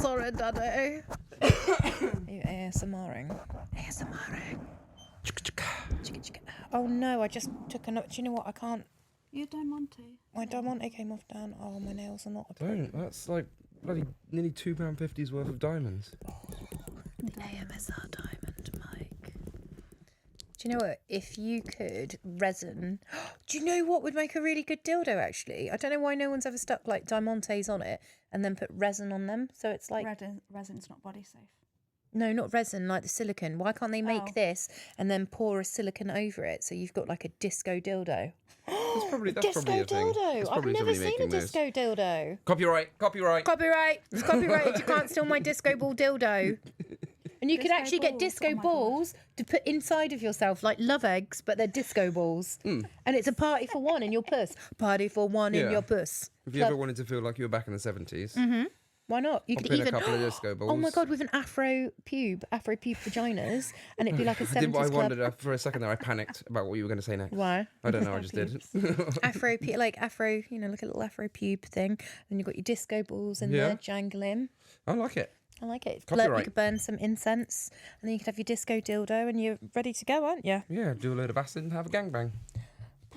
sorry, Daddy. Are you ASMRing? ASMRing. Oh no, I just took a note. Do you know what? I can't. Your Diamante. My Diamante came off down. Oh, my nails are not. Don't. That's like bloody nearly £2.50's worth of diamonds. AMSR diamond, Mike. Do you know what? If you could resin, do you know what would make a really good dildo? Actually, I don't know why no one's ever stuck like diamantes on it and then put resin on them. So it's like resin's not body safe. No, not resin, like the silicone. Why can't they make this and then pour a silicone over it so you've got like a disco dildo? That's probably a Disco thing. dildo. I've never seen a disco dildo. Copyright. It's copyrighted. You can't steal my disco ball dildo. And you could actually get disco balls to put inside of yourself, like love eggs, but they're disco balls. And it's a party for one in your puss. Party for one in your puss. If you ever wanted to feel like you were back in the 70s, why not? You could in even a couple of disco balls. Oh my god, with an afro pube vaginas, and it'd be like a 70s I club. wondered for a second there. I panicked about what you were going to say next. Why? I don't know. I just did. Afro, like afro, you know, like a little afro pube thing, and you've got your disco balls in there jangling. I like it. I like it. Copyright. You could burn some incense, and then you could have your disco dildo, and you're ready to go, aren't you? Yeah, do a load of acid and have a gangbang.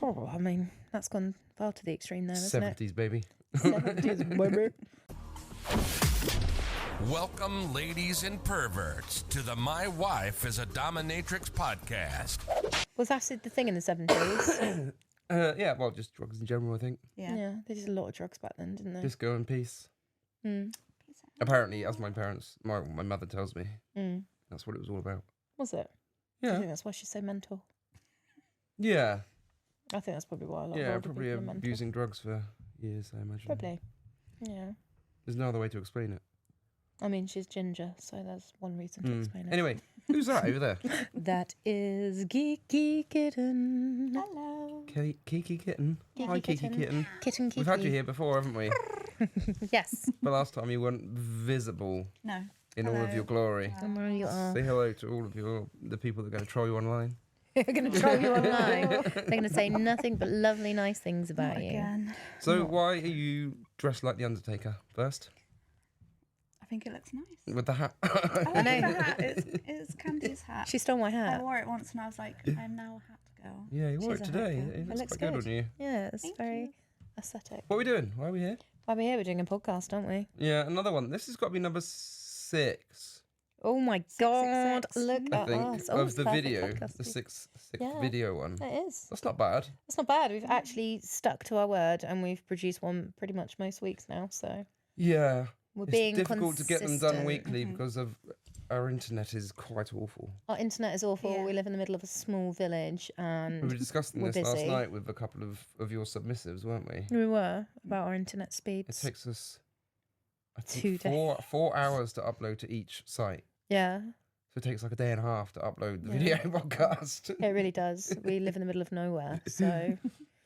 Oh, I mean, that's gone far to the extreme there, isn't 70s, baby. 70s, baby. Welcome, ladies and perverts, to the My Wife is a Dominatrix podcast. Was acid the thing in the 70s? Yeah, well, just drugs in general, I think. Yeah, they did a lot of drugs back then, didn't they? Disco and peace. Apparently, as my mother tells me, that's what it was all about. Was it? Yeah. I think that's why she's so mental. Yeah. I think that's probably why a lot of older probably people are mental. abusing drugs for years, I imagine. Probably. Yeah. There's no other way to explain it. I mean, she's ginger, so there's one reason to explain it. Anyway, who's that over there? That is Geeky Kitten. Hello. Kiki Kitten. Hi, Kiki Kitten. Kitten Kiki. We've had you here before, haven't we? Yes. But last time you weren't visible in all of your glory. Say hello to all of the people that are going to troll you online. They're going to troll you online. They're going to say nothing but lovely, nice things about you. Again. So why are you dressed like the Undertaker first? I think it looks nice. With the hat. I like the hat. It's Candy's hat. She stole my I hat. wore it once and I was like, I'm now a hat girl. Yeah, you wore She's it a today. hat girl. It looks looks quite good on you. Yeah, it's Thank very you. aesthetic. What are we doing? Why are we here? While we're here, we're doing a podcast, aren't we? Yeah, another one. This has got to be number 6. Oh my God, 666. look I at think us. Oh, of it's the perfect video, podcast. the sixth Yeah. video one. It is. That's not bad. It's not bad. We've actually stuck to our word and we've produced one pretty much most weeks now. So Yeah. we're It's being difficult to get them done consistent. weekly because of our internet is quite awful. Our internet is awful. Yeah. We live in the middle of a small village and We were discussing we're this last busy. night with a couple of your submissives, weren't we? We were about our internet It speeds. takes us, I 2 think, 4 hours to upload to each site. Yeah, So it takes like a day and a half to upload the Yeah. video podcast. it really does. We live in the middle of nowhere. So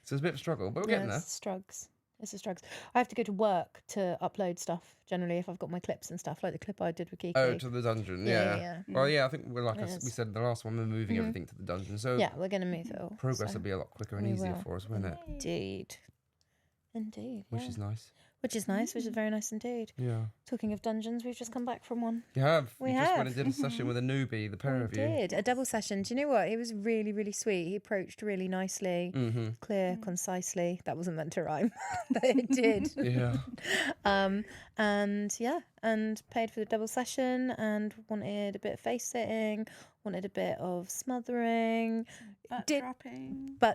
So it's a bit of a struggle, but we're yeah, getting there. it's strugs. It's a strugs. I have to go to work to upload stuff generally if I've got my clips and stuff, like the clip I did with Geeky. Oh, to the dungeon, Yeah. Well, yeah, I think we're like It we is. said in the last one, we're moving everything to the dungeon. So Yeah, we're going to move it all. progress so. will be a lot quicker and we easier will. for us, won't it? Indeed. Which yeah. is nice. Which is nice, which is very nice indeed. Yeah. Talking of dungeons, we've just come back from one. You have. We you just went have. and did a session with a newbie, the pair of We you. did a double session. Do you know what? He was really, really sweet. He approached really nicely, clear, concisely. That wasn't meant to rhyme, but it did. Yeah. And paid for the double session and wanted a bit of face sitting, wanted a bit of smothering, butt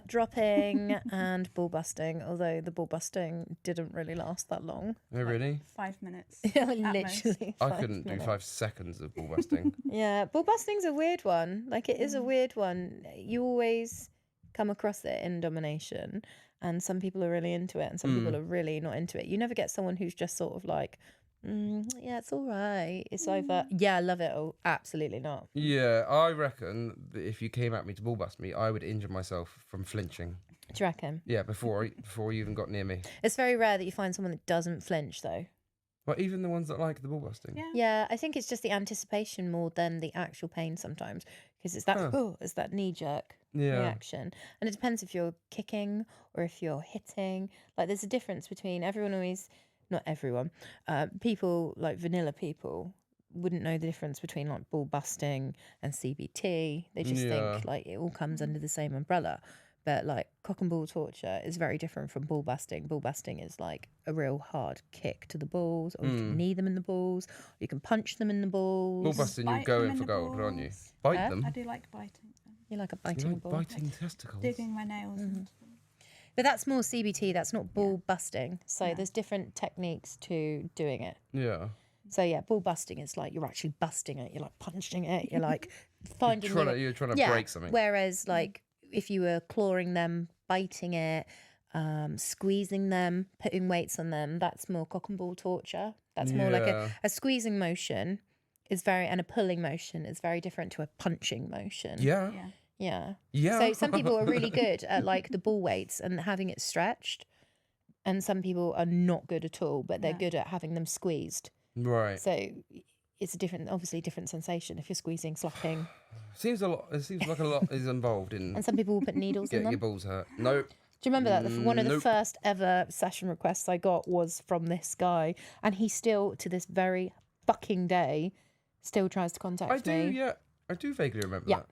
dropping and ball busting. Although the ball busting didn't really last that long. Oh, really? 5 minutes. Literally. I 5 couldn't minutes. do 5 seconds of ball busting. Yeah, ball busting's a weird one. Like, it is a weird one. You always come across it in domination, and some people are really into it, and some people are really not into it. You never get someone who's just sort of like, yeah, it's all right. It's either, yeah, I love it, or absolutely not. Yeah, I reckon that if you came at me to ball bust me, I would injure myself from flinching. Do you reckon? Yeah, before you even got near me. It's very rare that you find someone that doesn't flinch, though. Well, even the ones that like the ball busting. Yeah. Yeah, I think it's just the anticipation more than the actual pain sometimes, because it's that it's that knee jerk reaction, and it depends if you're kicking or if you're hitting. Like, there's a difference between everyone always not everyone, people like vanilla people wouldn't know the difference between like ball busting and CBT. They just think like it all comes under the same umbrella. But like cock and ball torture is very different from ball busting. Ball busting is like a real hard kick to the balls, or you can knee them in the balls, or you can punch them in the balls. Ball busting, you go in for gold, aren't you? Bite them. I do like biting them. You like a biting ball? Biting testicles. Digging my nails into them. But that's more CBT. That's not ball busting. So there's different techniques to doing it. Yeah. So yeah, ball busting is like you're actually busting it. You're like punching it. You're like finding. You're trying to break something. Whereas like if you were clawing them, biting it, squeezing them, putting weights on them, that's more cock and ball torture. That's more like a squeezing motion is and a pulling motion is very different to a punching motion. Yeah. So some people are really good at like the ball weights and having it stretched, and some people are not good at all, but they're good at having them squeezed. Right. So it's obviously different sensation if you're squeezing, slapping. It seems like a lot is involved in. And some people will put needles in them. Get your balls hurt. Nope. Do you remember that? One of the first ever session requests I got was from this guy, and he still, to this very fucking day, still tries to contact me. I do vaguely remember that.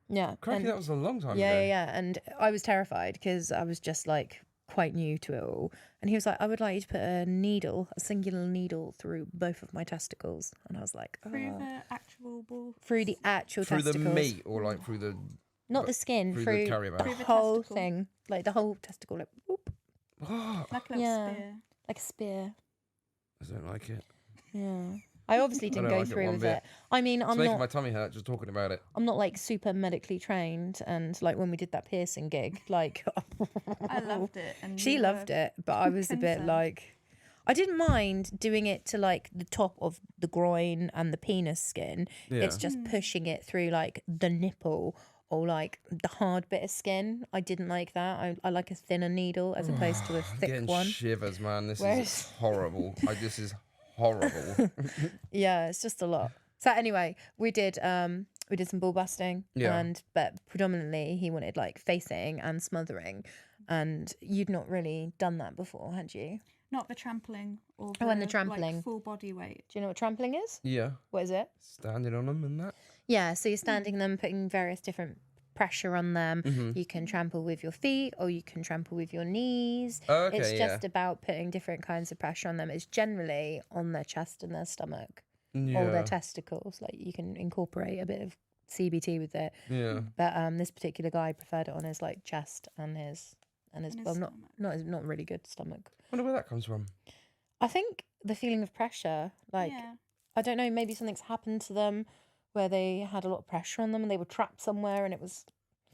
Yeah. Crikey, that was a long time ago. Yeah. And I was terrified because I was just like quite new to it all. And he was like, I would like you to put a singular needle through both of my testicles. And I was like, through the actual ball? Through the actual testicles. Through the meat or like through the... Not the skin, through the whole thing. Like the whole testicle, like whoop. Like a little spear. Like a spear. I don't like it. Yeah. I obviously didn't go through with it. I mean, it's making my tummy hurt just talking about it. I'm not like super medically trained, and like when we did that piercing gig, like I loved it, and she loved it, but I was a bit like, I didn't mind doing it to like the top of the groin and the penis skin. It's just pushing it through like the nipple or like the hard bit of skin. I didn't like that. I like a thinner needle as opposed to a thick I'm getting one. Shivers, man. This is horrible. This is horrible. Yeah, it's just a lot. So anyway, we did some ball busting, but predominantly he wanted like facing and smothering, and you'd not really done that before, had you? Not the trampling or the trampling, like, full body weight. Do you know what trampling is? Yeah. What is it? Standing on them and that. Yeah, so you're standing them, putting various different pressure on them. Mm-hmm. You can trample with your feet or you can trample with your knees. Okay, it's just about putting different kinds of pressure on them. It's generally on their chest and their stomach or their testicles. Like you can incorporate a bit of CBT with it. Yeah. But this particular guy preferred it on his like chest and his well, not really good stomach. I wonder where that comes from. I think the feeling of pressure, like I don't know, maybe something's happened to them where they had a lot of pressure on them and they were trapped somewhere and it was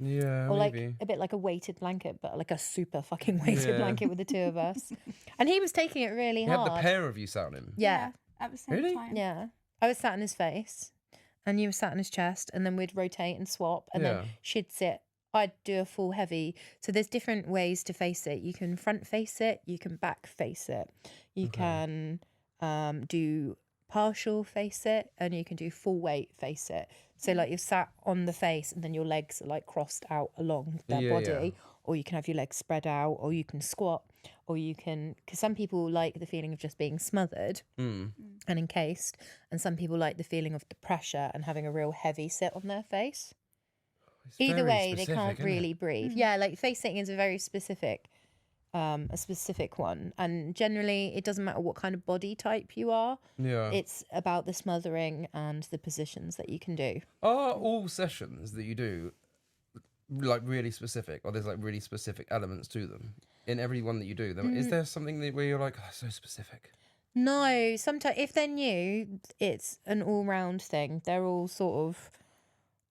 or like a bit like a weighted blanket, but like a super fucking weighted blanket with the two of us. And he was taking it really hard. You had the pair of you sat on him? Yeah. At the same time. Yeah. I was sat in his face and you were sat in his chest, and then we'd rotate and swap, and then she'd sit. I'd do a full heavy. So there's different ways to face it. You can front face it, you can back face it. You can do partial face it, and you can do full weight face it. So like you're sat on the face and then your legs are like crossed out along their body, or you can have your legs spread out, or you can squat, or you can, because some people like the feeling of just being smothered and encased, and some people like the feeling of the pressure and having a real heavy sit on their face. Either way, they can't really breathe. Yeah, like face sitting is a very specific one, and generally it doesn't matter what kind of body type you are. Yeah, it's about the smothering and the positions that you can do. Are all sessions that you do like really specific, or there's like really specific elements to them in every one that you do? Is there something where you're like, oh, so specific? No, sometimes if they're new, it's an all-round thing. They're all sort of,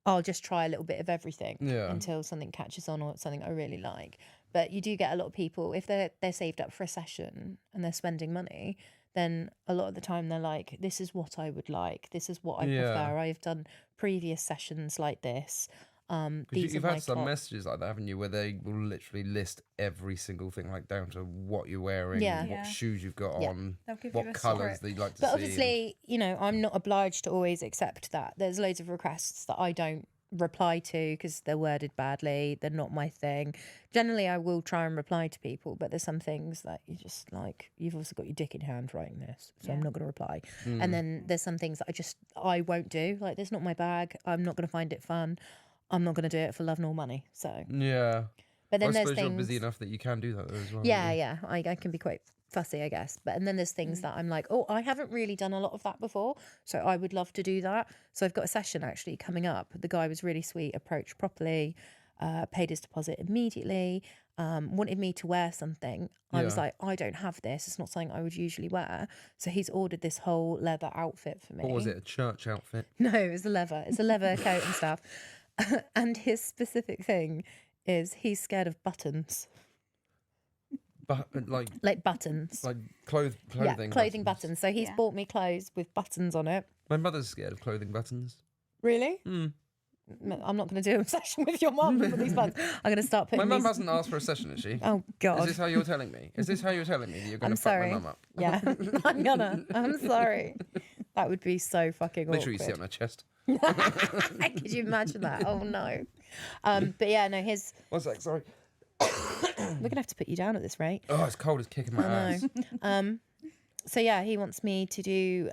I'll just try a little bit of everything until something catches on or something I really like. But you do get a lot of people, if they're saved up for a session and they're spending money, then a lot of the time they're like, this is what I would like. This is what I prefer. I've done previous sessions like this. You've had some messages like that, haven't you, where they will literally list every single thing, like down to what you're wearing, what shoes you've got on, what colours they'd like to see. But obviously, you know, I'm not obliged to always accept that. There's loads of requests that I don't reply to because they're worded badly. They're not my thing. Generally, I will try and reply to people, but there's some things that you just like, you've also got your dick in hand writing this, so I'm not going to reply. And then there's some things that I won't do. Like, it's not my bag. I'm not going to find it fun. I'm not going to do it for love nor money. So Yeah. but then I there's suppose you're things. busy enough that you can do that though as well. Yeah, yeah. I can be quite fussy, I guess. And then there's things that I'm like, oh, I haven't really done a lot of that before, so I would love to do that. So I've got a session actually coming up. The guy was really sweet, approached properly, paid his deposit immediately, wanted me to wear something. I was Yeah. like, I don't have this. It's not something I would usually wear. So he's ordered this whole leather outfit for me. What was it? A church outfit? No, it was a leather. It's a leather coat and stuff. And his specific thing is he's scared of buttons. But Like buttons. like clothing. Yeah, clothing buttons. So he's Yeah. bought me clothes with buttons on it. My mother's scared of clothing buttons. Really? Mm. I'm not going to do a session with your mum with these buttons. I'm going to start putting My mum these... hasn't asked for a session, has she? Oh, God. Is this how you're telling me? Is this how you're telling me that you're going I'm to fuck sorry. my mum up? Yeah, I'm sorry. That would be so fucking Make sure you sit awkward. on my chest. Could you imagine that? Oh, no. But yeah, no, One sec, sorry. we're going to have to put you down at this rate. Oh, it's cold as kicking my ass. So yeah, he wants me to do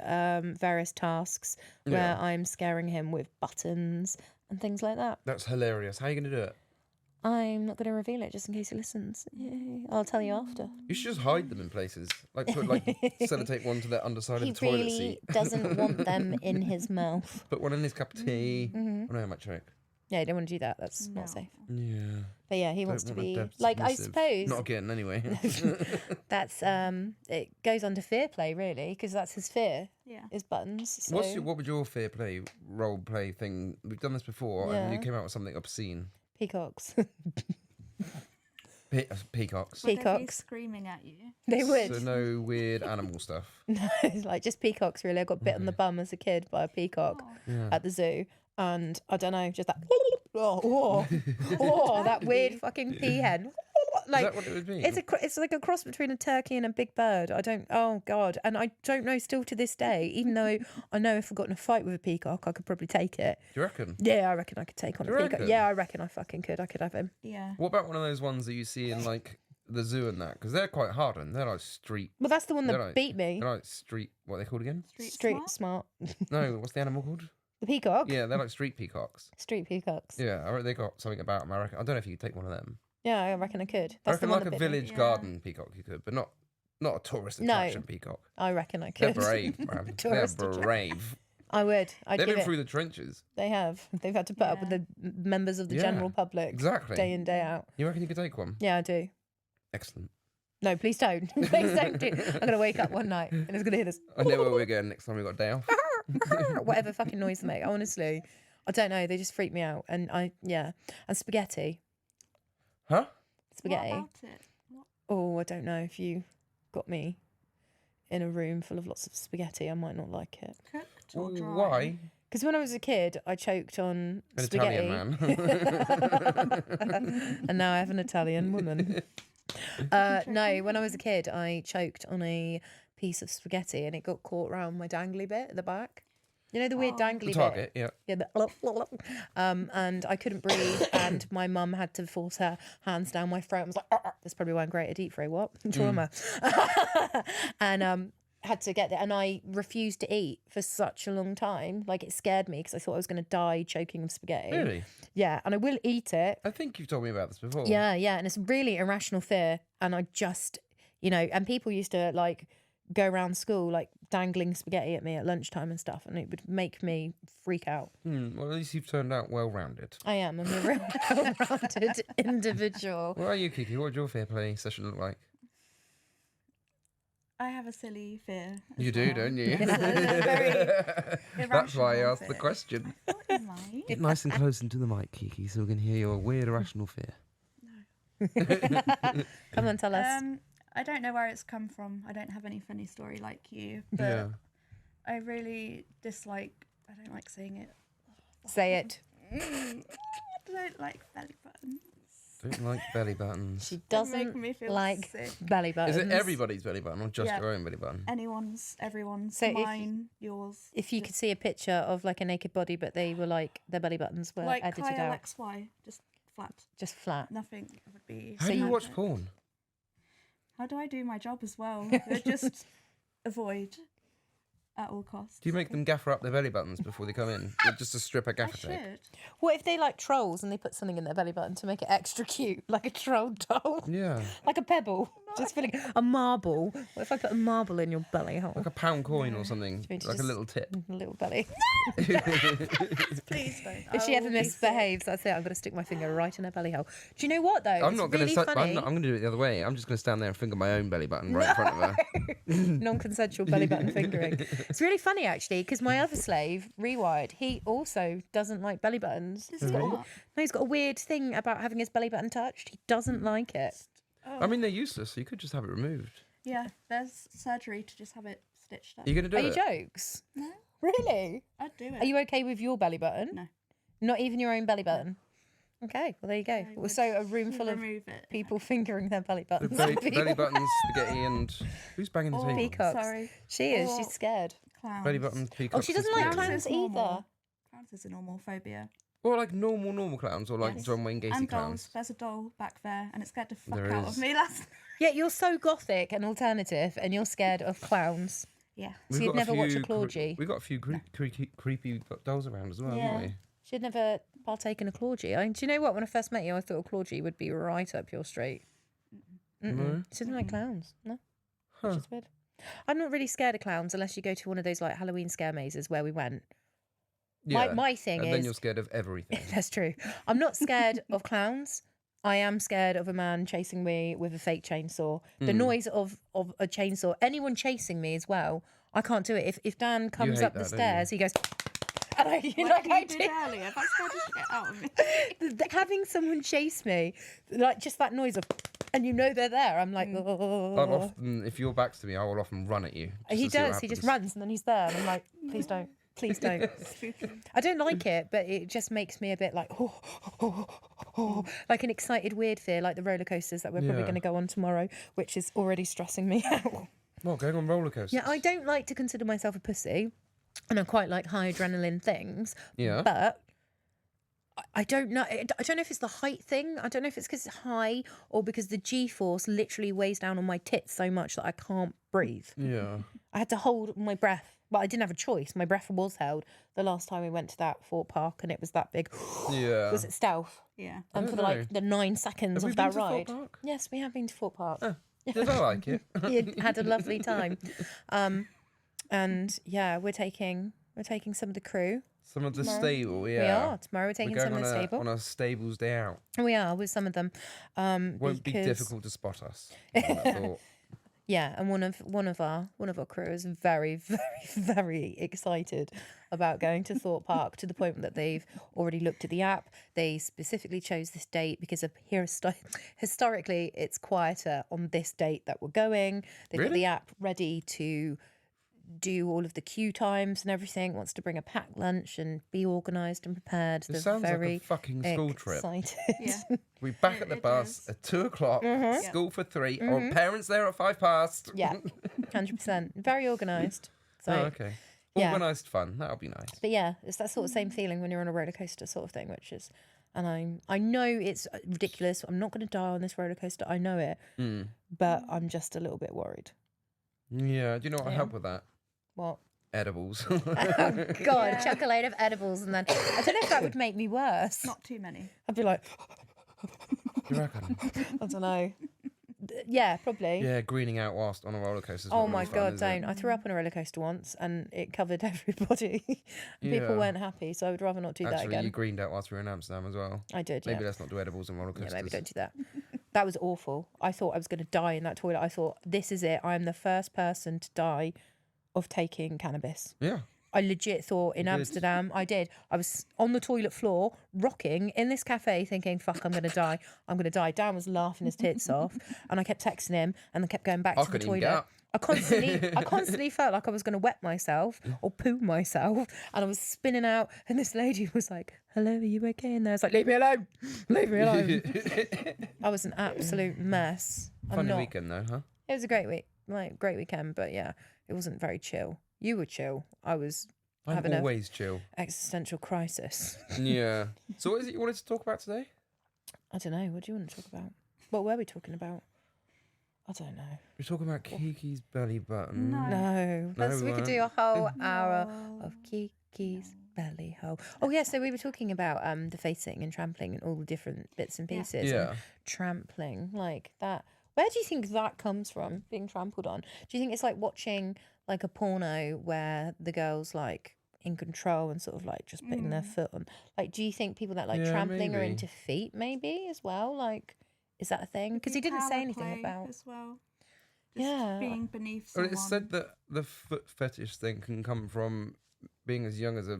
various tasks where Yeah. I'm scaring him with buttons and things like that. That's hilarious. How are you going to do it? I'm not going to reveal it just in case he listens. Yay. I'll tell you after. You should just hide them in places. Like put like sellotape one to the underside He of the toilet really seat. doesn't want them in his mouth. Put one in his cup of tea. Oh no, I might choke. Yeah, you don't want to do that. That's not safe. Yeah. But yeah, he wants to Don't want be a deaf like, I submissive. suppose Not again, anyway. that's it goes under fear play really, because that's his fear Yeah. is buttons. So. What would your fair play role play thing? We've done this before, and you Yeah. came out with something obscene. Peacocks? Peacocks. Would they be Peacocks. screaming at you? They would. So no weird animal stuff. No, it's like just peacocks really. I got bit on the bum as a kid by a peacock at the zoo, and I don't know, just that that weird fucking peahen. Like, Is that what it would be? it's like a cross between a turkey and a big bird. Oh God, and I don't know still to this day. Even though I know if I got in a fight with a peacock, I could probably take it. Do you reckon? Yeah, I reckon I could take on Do a you peacock. reckon? Yeah, I reckon I fucking could. I could have him. Yeah. What about one of those ones that you see in like the zoo and that? Because they're quite hardened. They're like street. Well, that's the one that They're like- beat me. They're like street. What are they called again? Street smart. No, what's the animal called? The peacock. Yeah, they're like street peacocks. Street peacocks. Yeah, I reckon they got something about them. I reckon. I don't know if you could take one of them. Yeah, I reckon I could. I That's the reckon one like that a bit me. village Yeah. garden peacock you could, but not a tourist No. attraction peacock. I reckon I They're could. brave, man. They're Tourist attraction. brave. I would. I'd They've give been it. through the trenches. They have. They've had to put up with Yeah. the members of the Yeah, general public exactly. day in day out. You reckon you could take one? Yeah, I do. Excellent. No, please don't. Please don't do. I'm gonna wake up one night and it's gonna hear this I know where we're going next time we got a day off. whatever fucking noise they make. Honestly, I don't know. They just freak me out. And and spaghetti. Huh? Spaghetti. What about it? What? Oh, I don't know if you got me in a room full of lots of spaghetti, I might not like it. Cooked or Well, dry? why? Because when I was a kid, I choked on An spaghetti. Italian man. And now I have an Italian woman. No, when I was a kid, I choked on a piece of spaghetti and it got caught around my dangly bit at the back. You know the weird dangly The target, yeah. bit? Yeah, and I couldn't breathe, and my mum had to force her hands down my throat. I was like, that's probably why I'm great at deep throat. What? Trauma. And had to get there, and I refused to eat for such a long time. Like, it scared me because I thought I was going to die choking on spaghetti. Really? Yeah, and I will eat it. I think you've told me about this before. Yeah, and it's really irrational fear. And I just, and people used to like go around school like dangling spaghetti at me at lunchtime and stuff, and it would make me freak out. Well, at least you've turned out well-rounded. I am. I'm a real well-rounded individual. What are you, Kiki? What would your fair play session look like? I have a silly fear. You do, don't you? That's why I irrational asked the fear. question. What am I? Get nice and close into the mic, Kiki, so we can hear your weird irrational fear. Come on, tell us. I don't know where it's come from. I don't have any funny story like you, but Yeah. I really dislike. I don't like saying it. Say it. I don't like belly buttons. Don't like belly buttons. She They make doesn't me feel like sick. belly buttons. Is it everybody's belly button or just Yeah. your own belly button? Anyone's, everyone's, So if- mine, yours. If you could see a picture of like a naked body, but they were like their belly buttons were like edited out, XY, just flat. just flat. Nothing would be. How do you watch magic. porn? How do I do my job as well? Just avoid at all costs. Do you make them gaffer up their belly buttons before they come in? Like just a strip of I gaffer tape? should. What if they like trolls and they put something in their belly button to make it extra cute, like a troll doll, Yeah. like a pebble, just filling a marble? What if I put a marble in your belly hole? Like a pound coin or something. mean to Like a just- little tip. A little belly. Please don't. If she I ever will be misbehaves, that's it. I'm going to stick my finger right in her belly hole. Do you know what though? I'm It's not going really to. funny. I'm going to do it the other way. I'm just going to stand there and finger my own belly button right in front of her. Non-consensual belly button fingering. It's really funny actually because my other slave, Rewired, he also doesn't like belly buttons. Does he not? No, he's got a weird thing about having his belly button touched. He doesn't like it. I mean, they're useless, so you could just have it removed. Yeah, there's surgery to just have it stitched up. Are you going to do Are you it? jokes? No, Really? I'd do it. Are you okay with your belly button? No. Not even your own belly button? Okay, well there you go. I would So a room full of remove it. people fingering their belly The buttons. belly buttons, spaghetti, and who's banging the Or table? Peacocks. Sorry, She is. Or She's scared. clowns. Belly buttons, peacocks. Oh, she doesn't like and spaghetti. clowns is normal. either. Clowns is a normal phobia. Or like normal clowns, or like Yes. John Wayne Gacy And clowns. dolls. There's a doll back there, and it scared the fuck There out is. of me last. Yeah, you're so gothic and alternative, and you're scared of clowns. Yeah. So you'd never watch a few Clawgy. We've got a few creepy dolls around as well, Yeah. haven't we? She'd never partake in a Clawgy. Do you know what? When I first met you, I thought a Clawgy would be right up your street. No? She doesn't like clowns. No, Huh. which is weird. I'm not really scared of clowns unless you go to one of those like Halloween scare mazes where we went. Yeah. My thing and is then you're scared of everything. that's true. I'm not scared of clowns. I am scared of a man chasing me with a fake chainsaw. The noise of a chainsaw, anyone chasing me as well. I can't do it. If Dan comes hate up the that, don't stairs, he goes, and I, Like like I you did do. earlier. That scared the shit out of me. Having someone chase me, like just that noise of, and you know they're there. I'm like, I'll oh. often, if your back's to me, I will often run at you. just He to see what does. He just happens. runs and then he's there, and I'm like, please don't. Please don't. I don't like it, but it just makes me a bit like, like an excited weird fear, like the roller coasters that we're probably Yeah. going to go on tomorrow, which is already stressing me out. Well, going on roller coasters. Yeah, I don't like to consider myself a pussy, and I quite like high adrenaline things. Yeah. But I don't know. I don't know if it's the height thing. I don't know if it's because it's high or because the G-force literally weighs down on my tits so much that I can't breathe. Yeah. I had to hold my breath. But I didn't have a choice. My breath was held the last time we went to that Fort Park, and it was that big. Yeah. Was it stealth? Yeah. And don't for know. the 9 seconds Have we of been that to Fort ride. Park? Yes, we have been to Fort Park. Did I like it? You had a lovely time. And yeah, we're taking some of the crew. Some of the stable, yeah. We are tomorrow. We're We're taking going some of the stable. on a stables day out. We are with some of them. Won't be because- difficult to spot us. I thought. Yeah, and one of our crew is very, very, very excited about going to Thorpe Park to the point that they've already looked at the app. They specifically chose this date because of historically it's quieter on this date that we're going. They've got Really? the app ready to do all of the queue times and everything. Wants to bring a packed lunch and be organised and prepared. It sounds like a fucking school trip. excited. Yeah. We back at the It bus is. at 2:00. Mm-hmm. School for 3. Or parents there at 5:30. Yeah, 100%. Very organised. So. Oh, okay. yeah. Organised fun. That'll be nice. But yeah, it's that sort of same feeling when you're on a roller coaster sort of thing, which is, and I know it's ridiculous. I'm not going to die on this roller coaster. I know it, but I'm just a little bit worried. Yeah. Do you know what will Yeah. help with that? What? Edibles. Oh God, chuck a load of edibles, and then I don't know if that would make me worse. Not too many. I'd be like, you reckon? I don't know. Yeah, probably. Yeah, greening out whilst on a roller coaster. Oh my God, don't. I threw up on a roller coaster once and it covered everybody. People Yeah. weren't happy, so I would rather not do that Actually, again. you greened out whilst we were in Amsterdam as well. I did, Maybe yeah. let's not do edibles and roller Yeah, coasters. maybe don't do that. That was awful. I thought I was going to die in that toilet. I thought, this is it. I am the first person to die of taking cannabis. Yeah. I legit thought in You did. Amsterdam, I did. I was on the toilet floor, rocking in this cafe, thinking, fuck, I'm going to die. I'm going to die. Dan was laughing his tits off. And I kept texting him and I kept going back I to the couldn't even get toilet. up. I constantly felt like I was going to wet myself or poo myself. And I was spinning out. And this lady was like, hello, are you okay in there? I was like, leave me alone. Leave me alone. I was an absolute mess. Funny weekend though, huh? It was a great week. Like, great weekend. But yeah, it wasn't very chill. You were chill. I was I'm having always chill. existential crisis. Yeah. So what is it you wanted to talk about today? I don't know. What do you want to talk about? What were we talking about? I don't know. We're talking about Kiki's belly button. No. No. We could do a whole hour No. of Kiki's belly hole. Oh yeah, so we were talking about the facing and trampling and all the different bits and pieces. Yeah. And trampling, like that. Where do you think that comes from, being trampled on? Do you think it's like watching like a porno where the girl's like in control and sort of like just putting their foot on? Like, do you think people that like Yeah, trampling are maybe. into feet maybe as well? Like, is that a thing? Because he didn't say Power anything play about. as well. Just Yeah. being beneath Well, someone. it's said that the foot fetish thing can come from being as young as a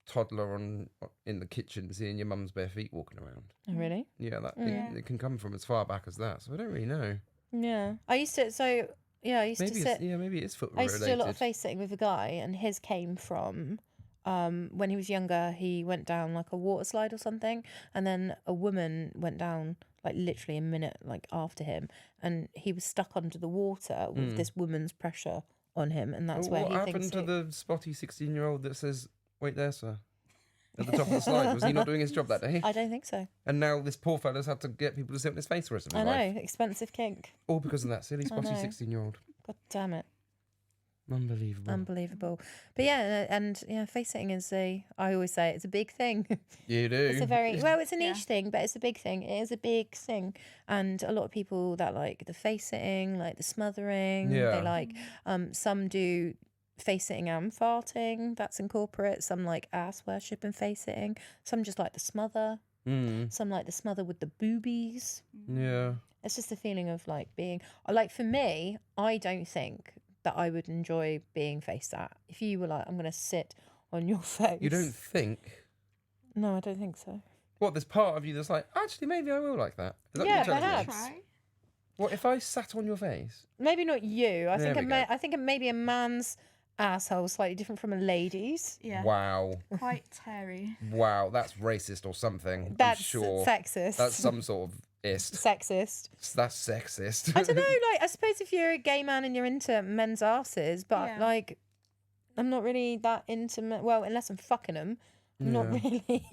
toddler in the kitchen, seeing your mum's bare feet walking around. Oh, really? Yeah, that Yeah. it can come from as far back as that. So I don't really know. Yeah. I used to. So yeah, I used Maybe to sit. maybe it's foot I used to do a lot of related. face sitting with a guy, and his came from when he was younger. He went down like a water slide or something, and then a woman went down like literally a minute like after him, and he was stuck under the water with this woman's pressure on him, and that's where What he happened thinks. to the spotty 16-year-old that says, "Wait there, sir"? At the top of the slide, was he not doing his job that day? I don't think so. And now this poor fella's had to get people to sit on his face the rest of his I know, life. expensive kink. All because of that silly spotty know. 16-year-old. God damn it. Unbelievable. Unbelievable. But yeah, and yeah, face sitting is I always say it's a big thing. You do. It's a very it's a niche Yeah. thing, but it's a big thing. It is a big thing, and a lot of people that like the face sitting, like the smothering. Yeah. They like some do face sitting and farting. That's in corporate. Some like ass worship and face sitting. Some just like the smother. Some like the smother with the boobies. Yeah. It's just a feeling of like being like for me. I don't think that I would enjoy being faced at. If you were like, I'm gonna sit on your face. You don't think? No, I don't think so. What? There's part of you that's like, actually, maybe I will like that. Is that what Yeah, you're telling me? perhaps. Try. What if I sat on your face? Maybe not you. I There think we go. I think maybe a man's asshole is slightly different from a lady's. Yeah. Wow. Quite hairy. Wow, that's racist or something. That's I'm sure. sexist. That's some sort of ist. Sexist. That's sexist. I don't know. Like, I suppose if you're a gay man and you're into men's asses, but Yeah. like, I'm not really that into. Well, unless I'm fucking them, I'm not really.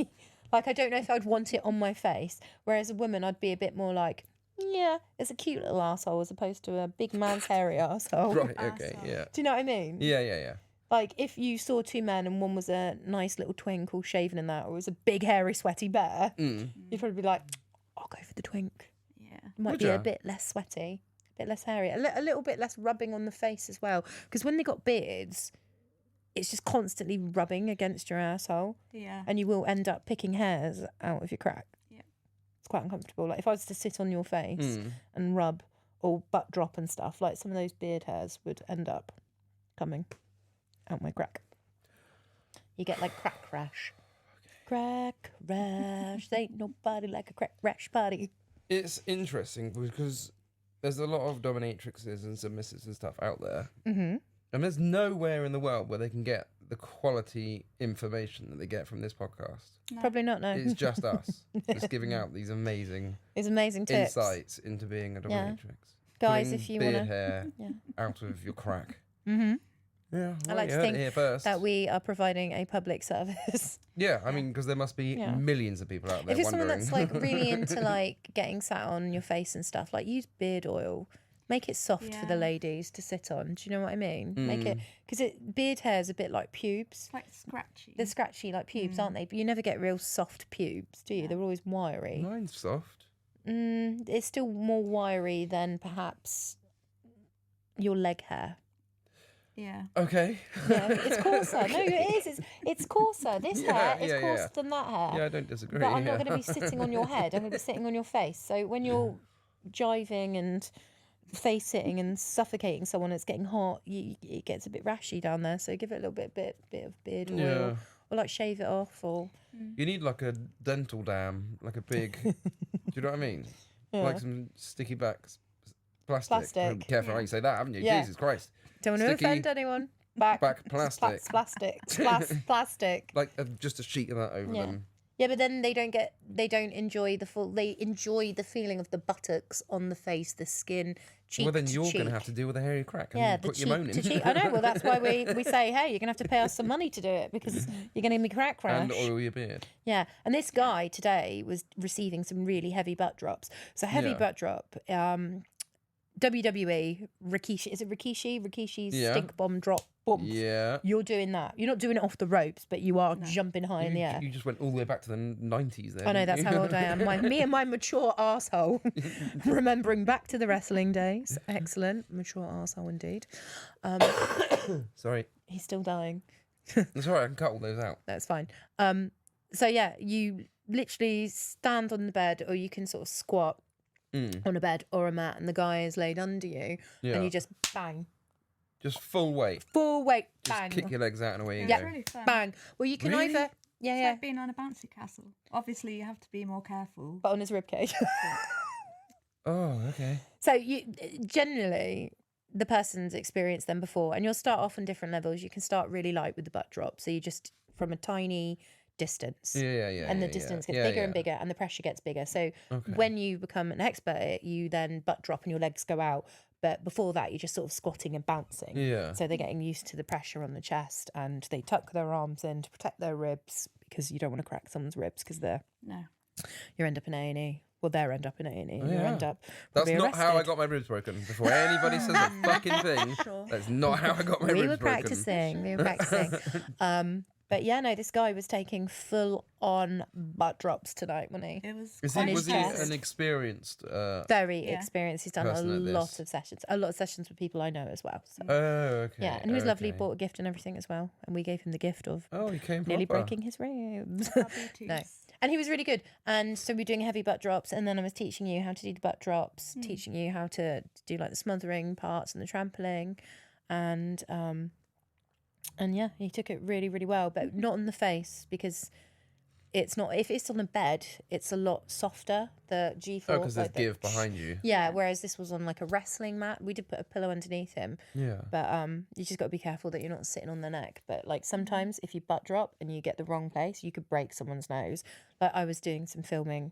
Like, I don't know if I'd want it on my face. Whereas a woman, I'd be a bit more like, yeah, it's a cute little asshole as opposed to a big man's hairy asshole. Right, okay, Asshole. yeah. Do you know what I mean? Yeah. Like, if you saw two men and one was a nice little twink all shaven and that, or was a big, hairy, sweaty bear, you'd probably be like, I'll go for the twink. Yeah. It might Would be ya? a bit less sweaty, a bit less hairy, a little bit less rubbing on the face as well. Because when they got beards, it's just constantly rubbing against your asshole, Yeah. and you will end up picking hairs out of your crack. Yeah. It's quite uncomfortable. Like, if I was to sit on your face and rub or butt drop and stuff, like some of those beard hairs would end up coming out my crack. You get like crack rash. Crack rash. There ain't nobody like a crack rash party. It's interesting because there's a lot of dominatrixes and submissives and stuff out there. Mm-hmm. And there's nowhere in the world where they can get the quality information that they get from this podcast. Probably not, no. It's just us just giving out these amazing It's amazing tips. insights into being a Yeah. dominatrix. Guys, Pulling if you beard wanna- hair Yeah. out of your crack. Mm-hmm. Yeah, I like you to heard it think here first. that we are providing a public service. Yeah, I mean, because there must be Yeah. millions of people out there If you're someone wondering. that's like really into like getting sat on your face and stuff, like use beard oil. Make it soft for the Yeah. ladies to sit on. Do you know what I mean? Make Mm. it because beard hair is a bit like pubes. Quite scratchy. They're scratchy like pubes, aren't they? But you never get real soft pubes, do you? They're always wiry. Mine's soft. It's still more wiry than perhaps your leg hair. Yeah. Okay. Yeah, it's coarser. No, it is. It's coarser. This hair is coarser than that hair. Yeah, I don't disagree. But I'm not yeah. going to be sitting on your head. I'm going to be sitting on your face. So when you're jiving and face sitting and suffocating someone, it's getting hot, it gets a bit rashy down there. So give it a little bit of beard oil, or like shave it off, or You need like a dental dam, like a big. Do you know what I mean? Yeah. Like some sticky backs, plastic. Plastic. Be careful how you say that, haven't you? Yeah. Jesus Christ. don't want to Sticky offend anyone. Back plastic. Plastic. Like just a sheet of that over them. Yeah, but then they don't enjoy they enjoy the feeling of the buttocks on the face, the skin, cheek Well, then to you're cheek. going to have to deal with a hairy crack and Yeah, the put your cheek moan to in. cheek. I know. Well, that's why we say, hey, you're gonna have to pay us some money to do it because you're gonna be crack rash. And oil your beard. Yeah, and this guy today was receiving some really heavy butt drops. So heavy butt drop. WWE Rikishi, is it Rikishi? Rikishi's stink bomb drop. Boom. Yeah. You're doing that. You're not doing it off the ropes, but you are jumping high in the air. You just went all the way back to the 90s there. I know, didn't that's you? how old I am. Me and my mature arsehole. Remembering back to the wrestling days. Excellent. Mature arsehole indeed. Sorry. He's still dying. It's all right, I can cut all those out. That's fine. So yeah, you literally stand on the bed, or you can sort of squat on a bed or a mat, and the guy is laid under you, and you just bang. Just full weight. Full weight, Just bang. kick your legs out and away you It's go. really fun. Bang. Well, you can Really? either... Yeah, It's yeah. like being on a bouncy castle. Obviously, you have to be more careful. But on his ribcage. Oh, okay. So you generally, the person's experienced them before, and you'll start off on different levels. You can start really light with the butt drop. So you just, from a tiny distance. Yeah. And the distance gets bigger and bigger, and the pressure gets bigger. So when you become an expert, you then butt drop and your legs go out. But before that, you're just sort of squatting and bouncing. Yeah. So they're getting used to the pressure on the chest, and they tuck their arms in to protect their ribs, because you don't want to crack someone's ribs, because you end up in A&E. Well, they'll end up in A&E. You end up That's probably not how I arrested. got my ribs broken. Before anybody says a fucking thing, that's not how I got my ribs broken. We were practicing. But yeah, no, this guy was taking full-on butt drops tonight, wasn't he? It was Was he chest. an experienced? Very experienced. He's done a person at this. lot of sessions. A lot of sessions with people I know as well. So. Oh, okay. Yeah, and he was lovely, okay. bought a gift and everything as well. And we gave him the gift of Oh, he came nearly proper. breaking his ribs. Bluetooth. No. And he was really good. And so we were doing heavy butt drops, and then I was teaching you how to do the butt drops, teaching you how to do like the smothering parts and the trampling. And yeah, he took it really, really well, but not on the face, because it's not, if it's on a bed, it's a lot softer, the G-force. Oh, because there's give behind you. Yeah, whereas this was on like a wrestling mat. We did put a pillow underneath him. Yeah. But you just got to be careful that you're not sitting on the neck. But like sometimes if you butt drop and you get the wrong place, you could break someone's nose. Like I was doing some filming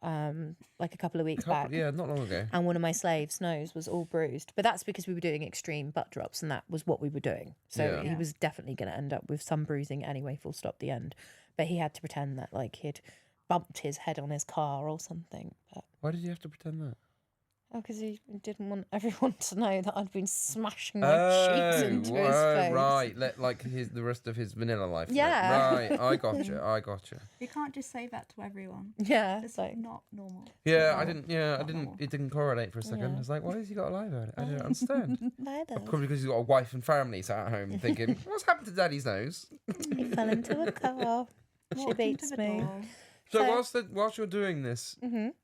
like a couple of weeks back. Yeah, not long ago. And one of my slaves' nose was all bruised. But that's because we were doing extreme butt drops, and that was what we were doing. So he was definitely going to end up with some bruising anyway, full stop, the end. But he had to pretend that like he'd bumped his head on his car or something. But Why did you have to pretend that? because he didn't want everyone to know that I'd been smashing my cheeks into his face. Right. Like the rest of his vanilla life. Yeah. Right. I gotcha. You can't just say that to everyone. Yeah, It's like not normal. Yeah, I didn't. Yeah, I didn't. normal. It didn't correlate for a second. I was like, why has he got to lie about it? I don't understand. neither. Probably because he's got a wife and family sat at home thinking, what's happened to Daddy's nose? He fell into a car. She Walked into beats the me. door. So whilst you're doing this,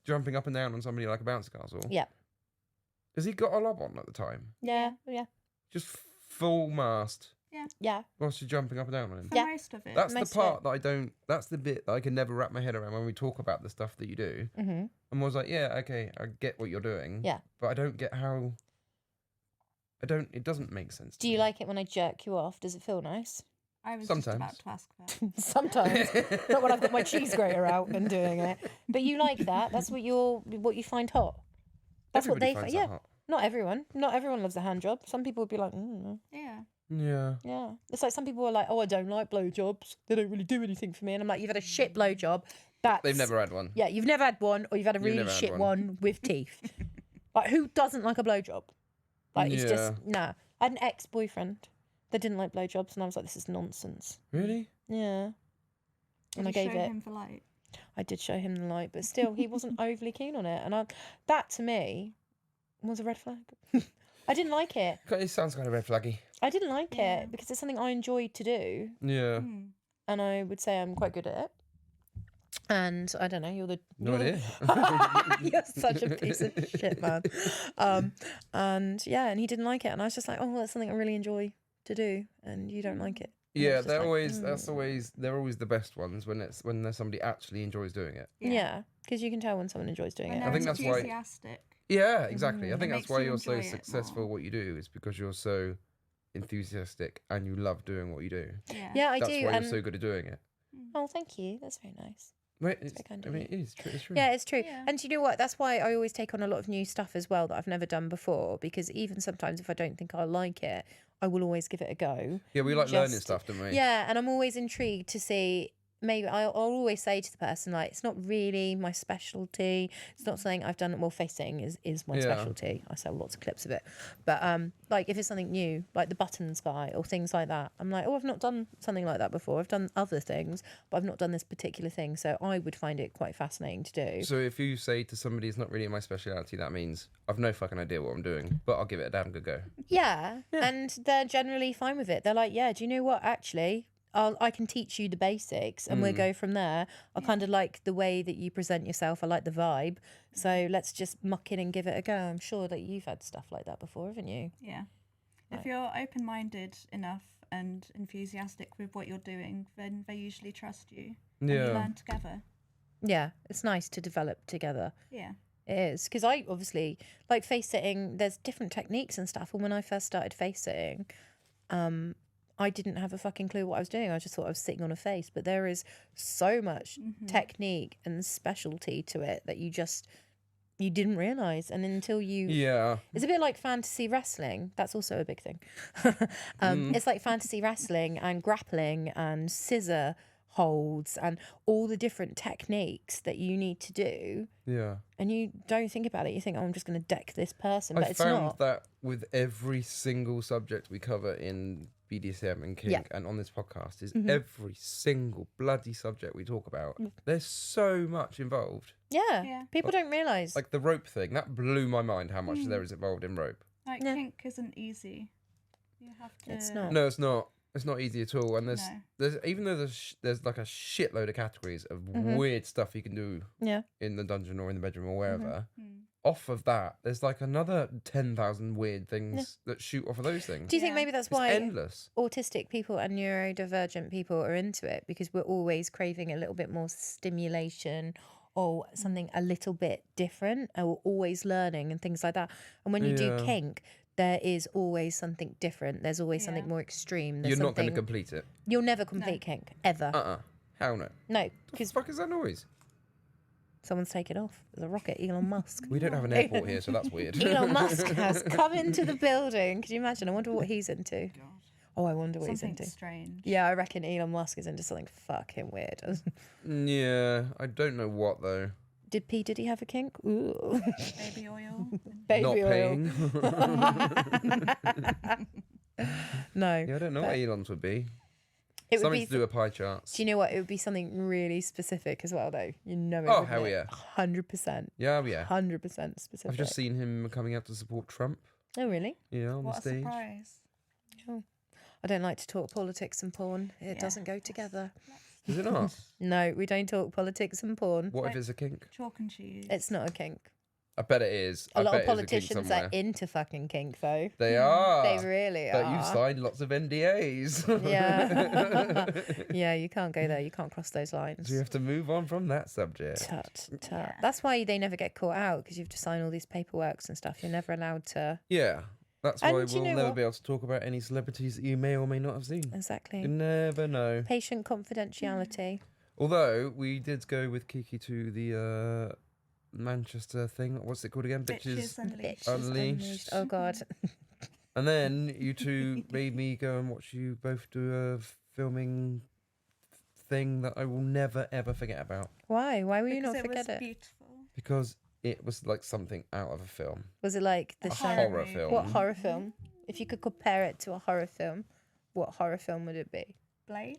jumping up and down on somebody like a bouncy castle, Yeah. has he got a lob on at the time? Yeah. Just full mast Yeah. whilst you're jumping up and down on him? For most of it. That's the Most of part that I don't. That's the bit that I can never wrap my head around when we talk about the stuff that you do. Mm-hmm. And was like, yeah, okay, I get what you're doing. Yeah. But I don't get how. It doesn't make sense. Do you like it when I jerk you off? Does it feel nice? I was just Sometimes. about to ask that. Sometimes. Not when I've got my cheese grater out and doing it. But you like that. That's what you find hot. That's what Everybody they finds find. that Yeah. hot. Not everyone. Not everyone loves a hand job. Some people would be like, Yeah. Yeah. yeah. It's like some people are like, oh, I don't like blowjobs. They don't really do anything for me. And I'm like, you've had a shit blowjob. They've never had one. Yeah, you've never had one, or you've had a really never had shit one. one with teeth. Like, who doesn't like a blowjob? Like, it's just, Yeah. nah. I had an ex-boyfriend that didn't like blowjobs, and I was like, this is nonsense. Really? Yeah. Did And I you gave show it. him for light? I did show him the light, but still, he wasn't overly keen on it. And that, to me, was a red flag. I didn't like it. It sounds kind of red flaggy. I didn't like Yeah. it because it's something I enjoyed to do, Yeah. Hmm. and I would say I'm quite good at it. And I don't know, No idea. You're such a piece of shit, man. And yeah, and he didn't like it, and I was just like, oh, well, that's something I really enjoy to do, and you don't like it. And Yeah, it's just they're like, always they're always the best ones when there's somebody actually enjoys doing it. yeah, because you can tell when someone enjoys doing When it. they're think that's why- enthusiastic. Yeah, exactly. I think It that's makes why you you're so enjoy it successful at more. what you do, is because you're so enthusiastic and you love doing what you do. Yeah, I That's do. why And you're so good at doing it. oh, thank you. That's very nice. Wait, very kind I of mean, you. it is true. It's true. Yeah, it's true. Yeah. And do you know what? That's why I always take on a lot of new stuff as well that I've never done before. Because even sometimes if I don't think I like it, I will always give it a go. Yeah, we like learning Just- stuff, don't we? Yeah, and I'm always intrigued to see. Maybe I'll always say to the person, like, it's not really my specialty. It's not something I've done. Well, facing is my Yeah. specialty. I sell lots of clips of it. But like if it's something new, like the buttons guy or things like that, I'm like, oh, I've not done something like that before. I've done other things, but I've not done this particular thing. So I would find it quite fascinating to do. So if you say to somebody it's not really my speciality, that means I've no fucking idea what I'm doing, but I'll give it a damn good go. Yeah, and they're generally fine with it. They're like, yeah, do you know what? Actually, I can teach you the basics, and we'll go from there. I kind of like the way that you present yourself. I like the vibe. So let's just muck in and give it a go. I'm sure that you've had stuff like that before, haven't you? Yeah. If you're open-minded enough and enthusiastic with what you're doing, then they usually trust you. And you Yeah. learn together. Yeah, it's nice to develop together. Yeah. It is, because I obviously like face sitting. There's different techniques and stuff. And when I first started face sitting, I didn't have a fucking clue what I was doing. I just thought I was sitting on a face. But there is so much technique and specialty to it that you didn't realise. And until you... Yeah. It's a bit like fantasy wrestling. That's also a big thing. It's like fantasy wrestling and grappling and scissor holds and all the different techniques that you need to do. Yeah. And you don't think about it. You think, oh, I'm just going to deck this person. But I it's found not. that with every single subject we cover in BDSM and kink Yeah. and on this podcast is every single bloody subject we talk about. There's so much involved. Yeah. Yeah. People don't realise. Like the rope thing, that blew my mind how much there is involved in rope. Like, Yeah. kink isn't easy. You have to... It's not. No, it's not. It's not easy at all. And No. there's even though there's like a shitload of categories of weird stuff you can do Yeah. in the dungeon or in the bedroom or wherever. Mm. Off of that, there's like another 10,000 weird things that shoot off of those things. Do you think Yeah. maybe that's It's why endless. autistic people and neurodivergent people are into it? Because we're always craving a little bit more stimulation or something a little bit different, or always learning and things like that. And when you do Yeah. kink, there is always something different. There's always something Yeah. more extreme. There's You're not going to something- complete it. You'll never complete kink, ever. Hell no. No, What the because fuck is that noise? someone's taken off. There's a rocket, Elon Musk. We don't have an airport here, so that's weird. Elon Musk has come into the building. Could you imagine? I wonder what he's into. Oh, I wonder what Something he's into. strange. Yeah, I reckon Elon Musk is into something fucking weird. Yeah, I don't know what though. Did P. Diddy have a kink? Ooh. Baby oil. Baby Not oil. paying. No. Yeah, I don't know what Elon's would be. It would Something be. to do with pie charts. Do you know what? It would be something really specific as well, though. You know it. Oh, wouldn't hell it? yeah. 100%. Yeah, yeah. 100% specific. I've just seen him coming out to support Trump. Oh, really? Yeah, on What the a stage. surprise. I don't like to talk politics and porn. It Yeah. doesn't go together. Is it not? No, we don't talk politics and porn. What if it's a kink? Chalk and cheese. It's not a kink. I bet it is. A I lot bet of it is a kink politicians somewhere. are into fucking kink, though. They are. They really But are. you've signed lots of NDAs. Yeah. Yeah, you can't go there. You can't cross those lines. So you have to move on from that subject. Tut, tut. Yeah. That's why they never get caught out, because you have to sign all these paperworks and stuff. You're never allowed to. Yeah. That's And why do you we'll know never what? be able to talk about any celebrities that you may or may not have seen. Exactly. You never know. Patient confidentiality. Although we did go with Kiki to the Manchester thing. What's it called again? Bitches Unleashed. Bitches Unleashed. Oh, God. And then you two made me go and watch you both do a filming thing that I will never ever forget about, Why? Why will you Because not it was forget it? beautiful. because it was like something out of a film. Was it like The A Shining? horror movie. film. What horror film? If you could compare it to a horror film, what horror film would it be? Blade.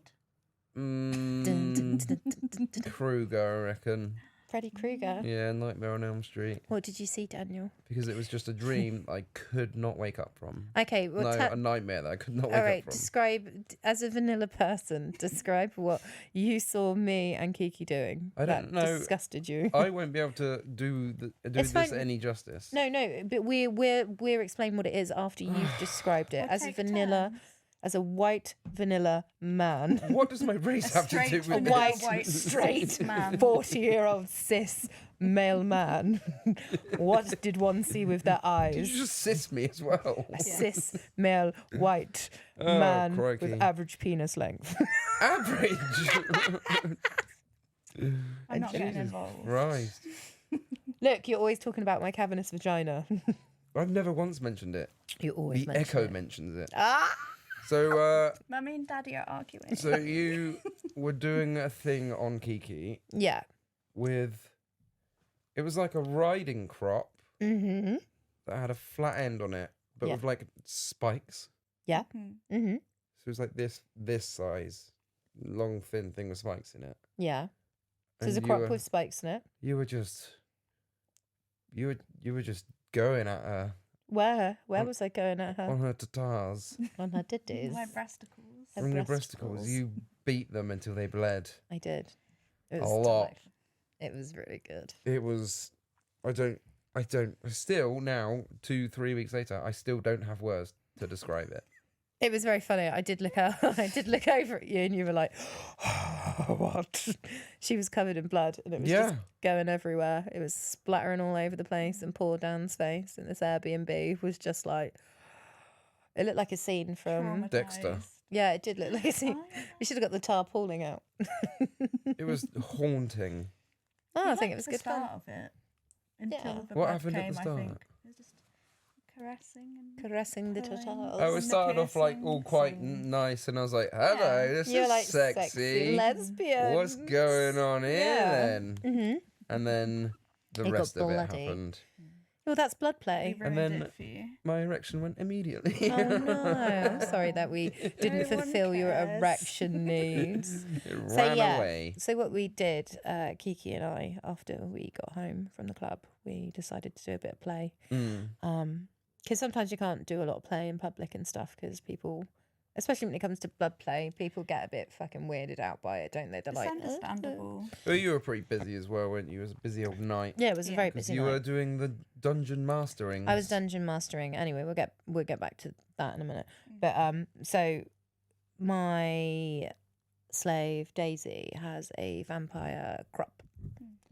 Dun, dun, Mm, dun, dun, dun, dun. Kruger, I reckon. Freddy Krueger. Yeah, Nightmare on Elm Street. What did you see, Daniel? Because it was just a dream I could not wake up from. Okay, well, No, a nightmare that I could not wake all right, up from. describe, as a vanilla person, describe what you saw me and Kiki doing. I don't know. Disgusted you. I won't be able to do this fine. any justice. No, but we're explaining what it is after you've described it. We'll As a take vanilla, turns. as a white vanilla man. What does my race have to do straight with vanilla this? white, straight man. 40-year-old cis male man. What did one see with their Did eyes? you just cis me as well? A cis male white Oh, man crikey. with average penis length. Average. I'm not getting Jesus involved. Christ. Look, you're always talking about my cavernous vagina. I've never once mentioned it. You always The mention Echo it. mentions it. Ah! So, Mummy and Daddy are arguing. so you were doing a thing on Kiki Yeah. with, it was like a riding crop Mm-hmm. that had a flat end on it, but Yeah. with like spikes. Yeah. Hmm. Mm-hmm. So it was like this size, long thin thing with spikes in it. Yeah. So there's a And crop with spikes in it. you were just going at her Where On- was I going at her? on her tatars, On her titties. My breasticles. Her on your breasticles. breasticles. You beat them until they bled. I did. It A was lot. delightful. It was really good. It was. Still now, 2-3 weeks later, I still don't have words to describe it. It was very funny. I did look over at you, and you were like, "What?" She was covered in blood, and it was just going everywhere. It was splattering all over the place, and poor Dan's face in this Airbnb was just like. It looked like a scene from. Dexter. Traumatised. Yeah, it did look like a scene. Oh, We should have got the tarpaulin out. It was haunting. Oh, I You think it liked was the good fun. start of it. Until Yeah. the What blood happened at came, the I start? think. It was just caressing and Caressing the pulling. tatars. Oh, it And the started off like all quite piercings. nice, and I was like, "Hello, Yeah. this You're is like sexy. lesbian. What's going on here Yeah. then?" Mm-hmm. And then the It got rest of it bloody. happened. Well, that's blood We play. ruined then- it for you. My erection went immediately. Oh no! I'm sorry that we didn't No one fulfil your cares. erection needs. It So ran yeah, away. so what we did, Kiki and I, after we got home from the club, we decided to do a bit of play. Because sometimes you can't do a lot of play in public and stuff because people, especially when it comes to blood play, people get a bit fucking weirded out by it, don't they? They're It's like, understandable. Well, you were pretty busy as well, weren't you? It was a busy old night. Yeah, it was a Yeah. very Because busy you night. were doing the dungeon mastering. I was dungeon mastering. Anyway, we'll get back to that in a minute. But so my slave Daisy has a vampire crop.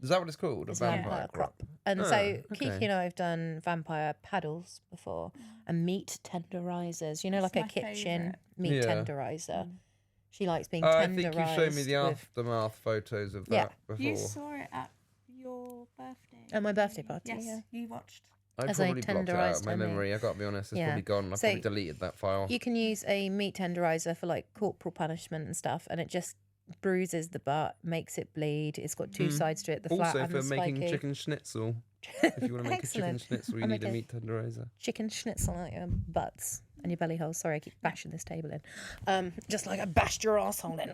Is that what it's called? It's a vampire crop? And Oh, so okay. Kiki and I have done vampire paddles before and meat tenderizers. You know, That's like a my kitchen favourite. meat Yeah. tenderizer. She likes being Oh, tenderized. I think you showed me the with- aftermath photos of Yeah. that before. You saw it at your birthday. At my birthday party, Yes, yeah. you watched. I as I probably blocked it out tenderised of my her meat. memory. I gotta be honest, it's Yeah. probably gone. I So probably deleted that file. You can use a meat tenderizer for like corporal punishment and stuff, and it just bruises the butt, makes it bleed. It's got two sides to it, the flat Also and for the making spiky. chicken schnitzel. If you want to make a chicken Excellent. schnitzel, you I'll need a make a meat tenderizer. Chicken schnitzel out your butts and your belly holes. Sorry, I keep bashing this table in. Just like I bashed your asshole in.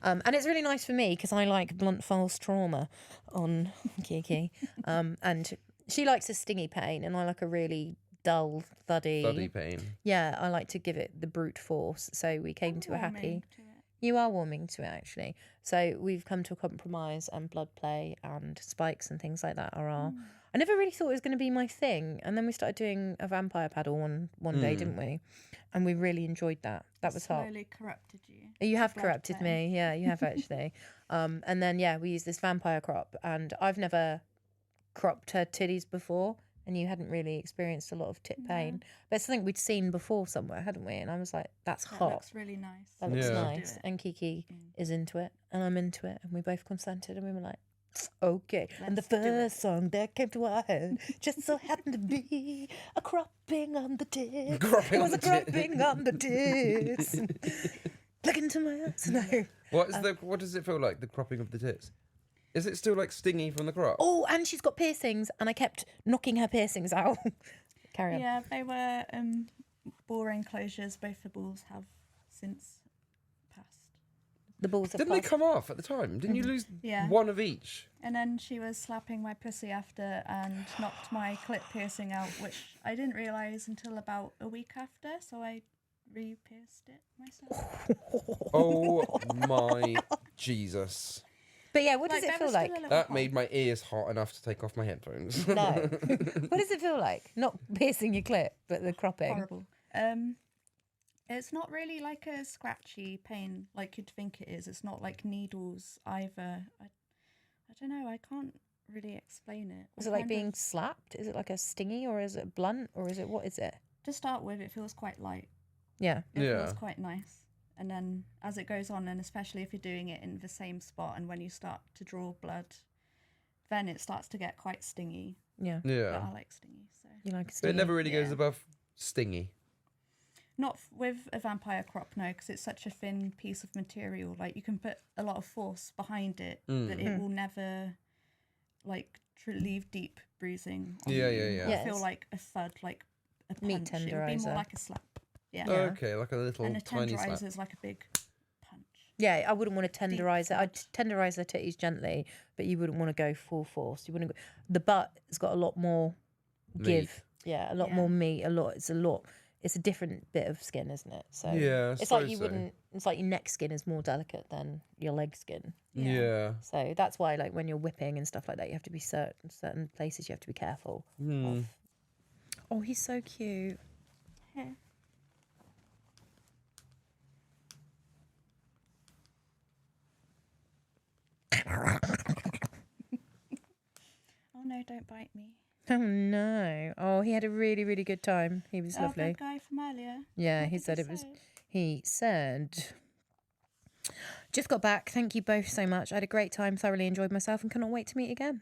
And it's really nice for me because I like blunt false trauma on Kiki. And she likes a stingy pain, and I like a really dull, Bloody pain. Yeah, I like to give it the brute force. So we came to a happy. Warming to it. You are warming to it, actually. So we've come to a compromise, and blood play and spikes and things like that are our. I never really thought it was going to be my thing, and then we started doing a vampire paddle one day, didn't we? And we really enjoyed that. That was hot. Slowly corrupted you. You have blood corrupted play. me, yeah, you have actually. And then we used this vampire crop, and I've never cropped her titties before, and you hadn't really experienced a lot of tit pain. But it's something we'd seen before somewhere, hadn't we? And I was like, that's That hot. looks really nice. That looks Yeah. nice. Do it. And Kiki is into it, and I'm into it, and we both consented, and we were like, okay. And the Let's do it. first song that came to our head just so happened to be a cropping on the tits. Cropping It on was a the tit. cropping on the tits. Look into my eyes. No. What does it feel like, the cropping of the tits? Is it still like stingy from the crop? Oh, and she's got piercings, and I kept knocking her piercings out. Carry on. Yeah, they were ball enclosures. Both the balls have since passed. The balls of Didn't they pus. come off at the time? Didn't you lose Yeah. one of each? And then she was slapping my pussy after and knocked my clit piercing out, which I didn't realise until about a week after, so I re-pierced it myself. Oh my Jesus. But yeah, what does Like, it there feel was still like? a little That hole. made my ears hot enough to take off my headphones. No. What does it feel like? Not piercing your clit, but the cropping. Horrible. It's not really like a scratchy pain like you'd think it is. It's not like needles either. I don't know. I can't really explain it. Is it like being slapped? Is it like a stingy, or is it blunt, or is it, what is it? To start with, it feels quite light. Yeah. It Yeah. feels quite nice. And then as it goes on, and especially if you're doing it in the same spot, and when you start to draw blood, then it starts to get quite stingy. Yeah. But Yeah. I like stingy, so You like But it stingy? never really goes Yeah. above stingy. not with a vampire crop, no, because it's such a thin piece of material. Like you can put a lot of force behind it, but it will never like leave deep bruising. On Yeah, you. yeah, yeah. It'll Yes. feel like a thud, like a punch. Meat It would be tenderizer. more like a slap. Yeah. Yeah. Okay, like a little And a tiny slap. tenderizer is like a big punch. Yeah, I wouldn't want to tenderize it. I'd thud. tenderize the titties gently, but you wouldn't want to go full force. You wouldn't go. The butt has got a lot more give. Yeah, a lot Yeah. more meat. It's a lot. It's a different bit of skin, isn't it? So Yeah, I it's like you suppose so. wouldn't. It's like your neck skin is more delicate than your leg skin. Yeah. So that's why, like when you're whipping and stuff like that, you have to be certain places. You have to be careful. Of. Oh, he's so cute. Yeah. Oh no, don't bite me. Oh no! Oh, he had a really, really good time. He was Oh, lovely. the guy from earlier. Yeah, What he did said it was. say? He said, "Just got back. Thank you both so much. I had a great time. Thoroughly enjoyed myself, and cannot wait to meet again."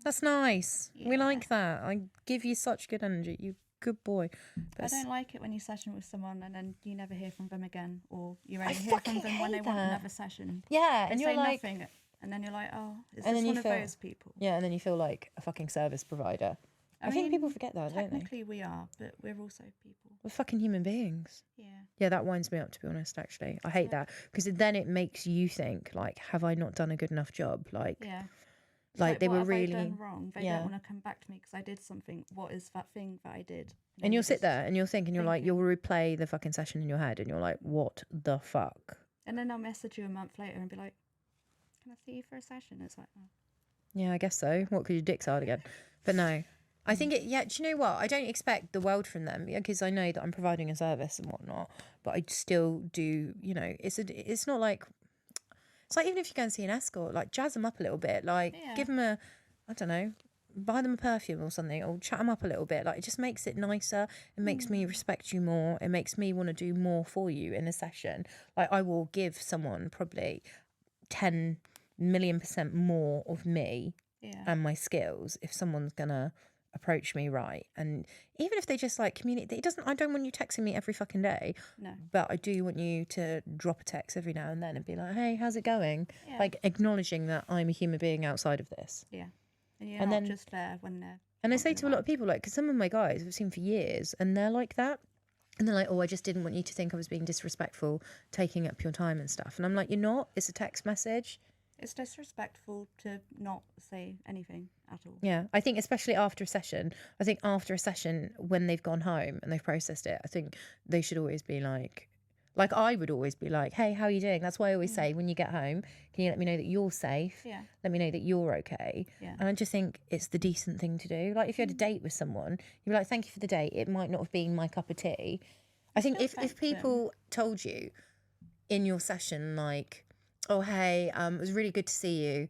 That's nice. We Yeah. like that. I give you such good energy. You good boy. I But don't like it when you session with someone and then you never hear from them again, or you only hear fucking from them when they hate want that. another session. yeah, They and say you're like, nothing, and then you're like, oh, is And this then you one of feel- those people? yeah, and then you feel like a fucking service provider. I think people forget that, don't they? Technically, we are, but we're also people. We're fucking human beings. Yeah. Yeah, that winds me up, to be honest, actually. I hate that because then it makes you think, like, have I not done a good enough job? Like, Yeah. like they what were have really. I done wrong? They yeah. don't want to come back to me because I did something. What is that thing that I did? And you're you'll sit just- there and you'll think, and you're like, thinking. you'll replay the fucking session in your head, and you're like, what the fuck? And then I'll message you a month later and be like, "Can I see you for a session?" It's like, oh. Yeah, I guess so. What, because your dick's hard again? But no. I think it, yeah, do you know what? I don't expect the world from them because I know that I'm providing a service and whatnot, but I still do, you know, it's not like, it's like even if you go and see an escort, like jazz them up a little bit, like Yeah. give them a, I don't know, buy them a perfume or something, or chat them up a little bit. Like it just makes it nicer. It makes me respect you more. It makes me want to do more for you in a session. Like I will give someone probably 10 million% more of me Yeah. and my skills if someone's gonna approach me right. And even if they just like communicate, it doesn't, I don't want you texting me every fucking day, No. but I do want you to drop a text every now and then and be like, hey, how's it going? Yeah. Like acknowledging that I'm a human being outside of this. Yeah. And you're And not then- just there when they're. And I say wanting to a lot of people, like, because some of my guys I've seen for years and they're like that. And they're like, oh, I just didn't want you to think I was being disrespectful, taking up your time and stuff. And I'm like, you're not. It's a text message. It's disrespectful to not say anything at all. Yeah, I think especially after a session, when they've gone home and they've processed it, I think they should always be like I would always be like, hey, how are you doing? That's why I always say when you get home, can you let me know that you're safe? Yeah. Let me know that you're okay. Yeah. And I just think it's the decent thing to do. Like if you had a date with someone, you'd be like, thank you for the date. It might not have been my cup of tea. I think Still if thank them. people told you in your session, like, oh, hey, it was really good to see you.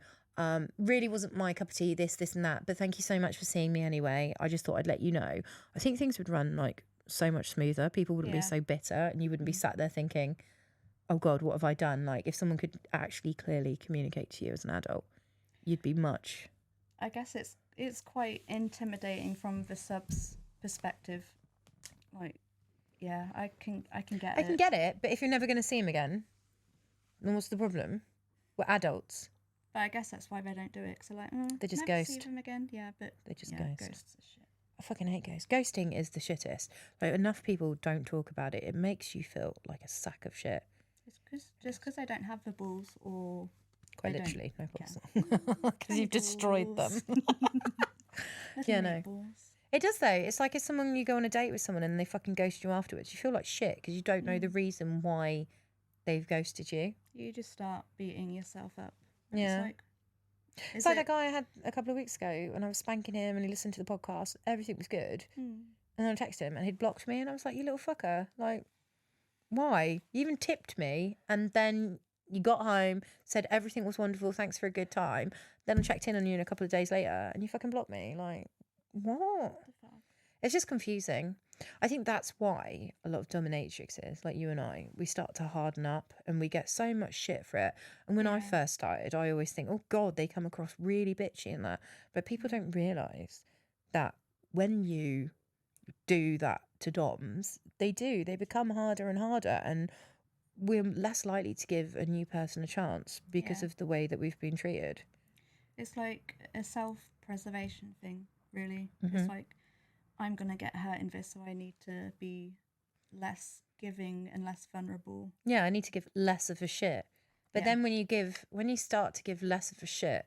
Really wasn't my cup of tea, this and that. But thank you so much for seeing me anyway. I just thought I'd let you know. I think things would run like so much smoother. People wouldn't be Yeah. so bitter and you wouldn't be sat there thinking, oh God, what have I done? Like if someone could actually clearly communicate to you as an adult, you'd be much. I guess it's quite intimidating from the sub's perspective. Like, yeah, I can get I it. can get it, but if you're never going to see him again, then what's the problem? We're adults. But I guess that's why they don't do it. Because they're like, They just never see ghost. them again. Yeah, but They just yeah, ghost. Ghosts are shit. I fucking hate ghosts. Ghosting is the shittest. Like enough people don't talk about it. It makes you feel like a sack of shit. It's just because I don't have the balls, or Quite I don't literally, no balls. care. Because you've destroyed them. Little Yeah, no. meatballs. It does though. It's like if someone you go on a date with someone and they fucking ghost you afterwards, you feel like shit because you don't know the reason why they've ghosted you. You just start beating yourself up. Yeah. It's It's like that guy I had a couple of weeks ago when I was spanking him and he listened to the podcast. Everything was good. And then I texted him and he'd blocked me and I was like, you little fucker. Like, why? You even tipped me and then you got home, said everything was wonderful, thanks for a good time. Then I checked in on you a couple of days later and you fucking blocked me. Like, what? It's just confusing. I think that's why a lot of dominatrixes, like you and I, we start to harden up and we get so much shit for it. And when I first started, I always think, oh God, they come across really bitchy and that. But people don't realise that when you do that to doms, they become harder and harder. And we're less likely to give a new person a chance because of the way that we've been treated. It's like a self-preservation thing, really. It's like, I'm going to get hurt in this, so I need to be less giving and less vulnerable. Yeah, I need to give less of a shit. But then when you start to give less of a shit,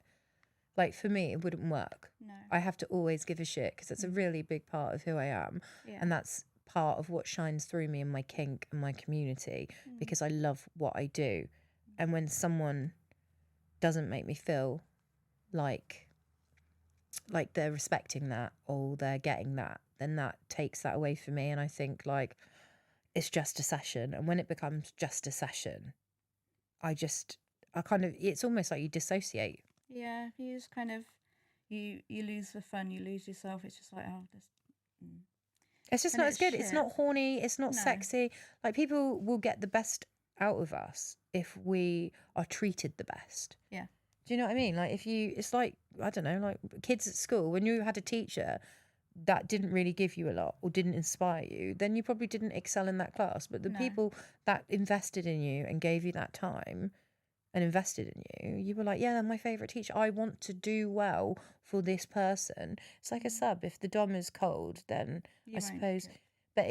like for me, it wouldn't work. No. I have to always give a shit because it's a really big part of who I am. Yeah. And that's part of what shines through me in my kink and my community because I love what I do. And when someone doesn't make me feel like they're respecting that or they're getting that, then that takes that away from me. And I think like it's just a session. And when it becomes just a session, it's almost like you dissociate. Yeah, you just kind of, you lose the fun, you lose yourself. It's just like, oh, this. It's just not as good. It's not horny. It's not sexy. Like people will get the best out of us if we are treated the best. Yeah. Do you know what I mean? Like it's like, I don't know, like kids at school, when you had a teacher that didn't really give you a lot or didn't inspire you, then you probably didn't excel in that class. But the people that invested in you and gave you that time and invested in you, you were like, yeah, they're my favourite teacher. I want to do well for this person. It's like a sub. If the dom is cold, then I suppose... But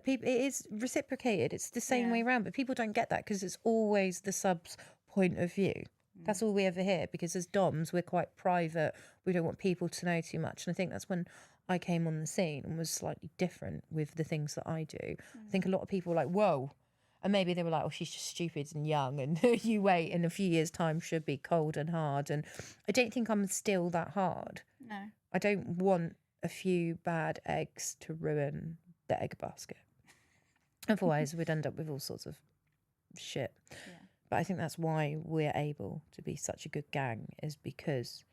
people, it is reciprocated. It's the same way around. But people don't get that because it's always the sub's point of view. That's all we ever hear because as doms, we're quite private. We don't want people to know too much. And I think that's when I came on the scene and was slightly different with the things that I do. I think a lot of people were like, whoa. And maybe they were like, oh, she's just stupid and young. And you wait, in a few years' time, she'll be cold and hard. And I don't think I'm still that hard. No. I don't want a few bad eggs to ruin the egg basket. Otherwise, we'd end up with all sorts of shit. Yeah. But I think that's why we're able to be such a good gang, is because,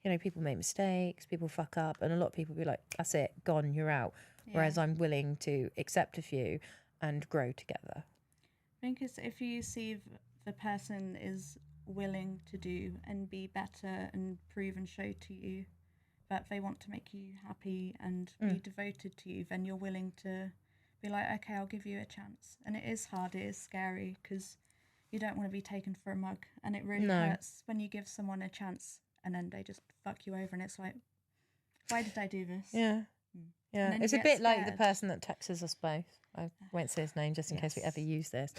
you know, people make mistakes, people fuck up, and a lot of people be like, that's it, gone, you're out. Yeah. Whereas I'm willing to accept a few and grow together. I think it's if you see the person is willing to do and be better and prove and show to you that they want to make you happy and be devoted to you, then you're willing to be like, okay, I'll give you a chance. And it is hard, it is scary, because you don't want to be taken for a mug, and it really hurts when you give someone a chance and then they just fuck you over, and it's like, why did I do this? Yeah. Yeah, it's a bit like the person that texts us both. I won't say his name just in case we ever use this.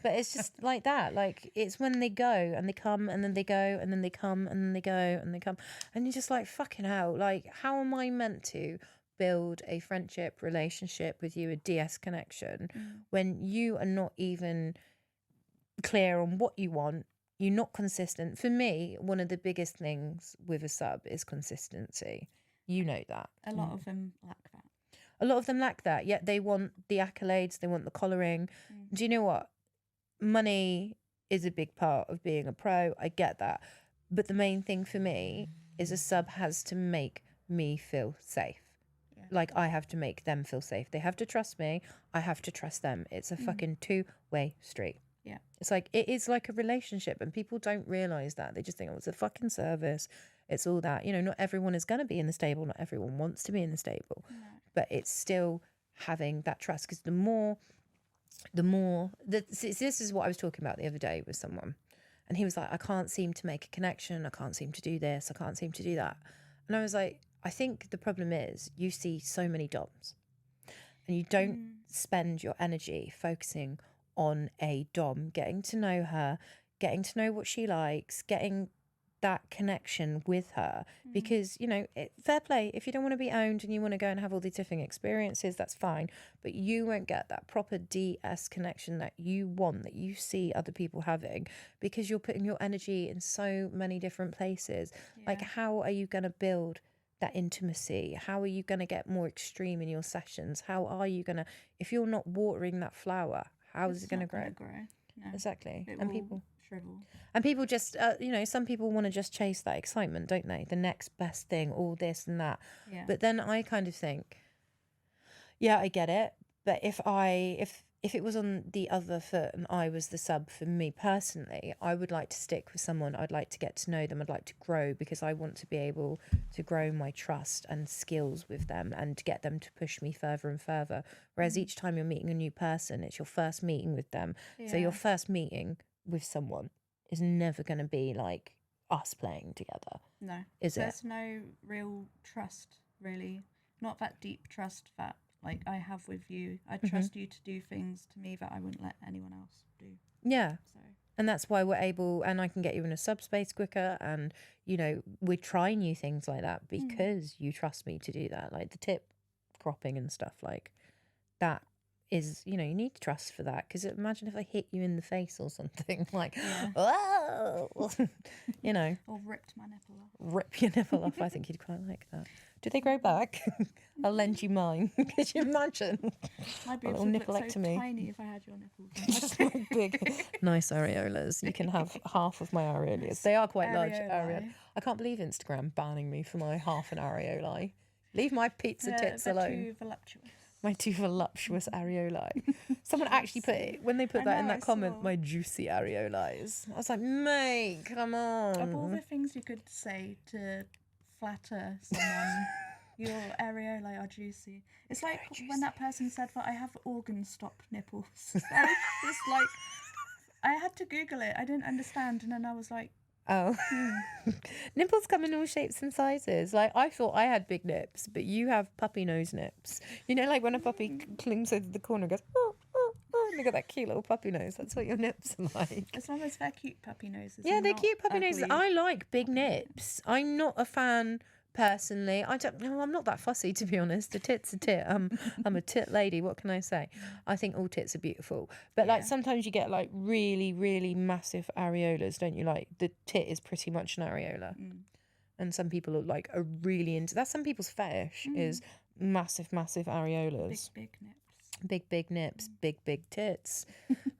But it's just like that. Like, it's when they go and they come and then they go and then they come and then they go and they come. And you're just like, fucking hell. Like, how am I meant to build a friendship, relationship with you, a DS connection, when you are not even clear on what you want? You're not consistent. For me, one of the biggest things with a sub is consistency. You know that. A lot of them lack that. A lot of them lack that, yet they want the accolades, they want the collaring. Do you know what? Money is a big part of being a pro. I get that. But the main thing for me is a sub has to make me feel safe. Yeah. Like, I have to make them feel safe. They have to trust me. I have to trust them. It's a fucking two-way street. Yeah. It's like, it is like a relationship, and people don't realise that. They just think, oh, it's a fucking service. It's all that. You know, not everyone is going to be in the stable. Not everyone wants to be in the stable. No. But it's still having that trust, because this is what I was talking about the other day with someone, and he was like, I can't seem to make a connection. I can't seem to do this. I can't seem to do that. And I was like, I think the problem is you see so many doms and you don't spend your energy focusing on a dom, getting to know her, getting to know what she likes, getting that connection with her, because fair play, if you don't want to be owned and you want to go and have all these different experiences, that's fine, but you won't get that proper DS connection that you want, that you see other people having, because you're putting your energy in so many different places. Like, how are you going to build that intimacy? How are you going to get more extreme in your sessions? How are you going to, if you're not watering that flower, how is it going to grow? No. Exactly. It And will people shrivel. And people just, some people want to just chase that excitement, don't they? The next best thing, all this and that. Yeah. But then I kind of think, yeah, I get it. But if it was on the other foot and I was the sub, for me personally, I would like to stick with someone. I'd like to get to know them. I'd like to grow, because I want to be able to grow my trust and skills with them and to get them to push me further and further. Whereas each time you're meeting a new person, it's your first meeting with them. So your first meeting with someone is never going to be like us playing together. No. Is it? There's no real trust, really. Not that deep trust that like I have with you. I trust you to do things to me that I wouldn't let anyone else do. Yeah. So. And that's why we're able, and I can get you in a subspace quicker, and we try new things like that because you trust me to do that, like the tip cropping and stuff like that. Is you need to trust for that, because imagine if I hit you in the face or something, like whoa, Or ripped my nipple off. Rip your nipple off. I think you'd quite like that. Do they grow back? I'll lend you mine. Could you imagine? My boobs little would look so nipplectomy. tiny if I had your nipples. Just like big, nice areolas. You can have half of my areolas. They are quite large. Areolae. I can't believe Instagram banning me for my half an areolae. Leave my pizza tits alone. Too voluptuous. My two voluptuous areolae. Someone actually put it, when they put that in that comment, my juicy areolas. I was like, mate, come Of all on. the things you could say to flatter someone, your areolae are juicy. It's like when that person said that I have organ stop nipples. It's like, I had to Google it. I didn't understand, and then I was like, Oh. Nipples come in all shapes and sizes. Like, I thought I had big nips, but you have puppy nose nips. Like when a puppy clings over the corner and goes, oh, oh, oh, and they got that cute little puppy nose. That's what your nips are like. as long as they're cute puppy noses. Yeah, and they're not cute puppy noses. ugly. I like big nips. I'm not a fan personally. I'm not that fussy, to be honest. A tit's a tit. I'm a tit lady. What can I say? I think all tits are beautiful. But like sometimes you get like really, really massive areolas, don't you? Like the tit is pretty much an areola. And some people are really into that's some people's fetish is massive, massive areolas. Big nips. Big nips, big tits.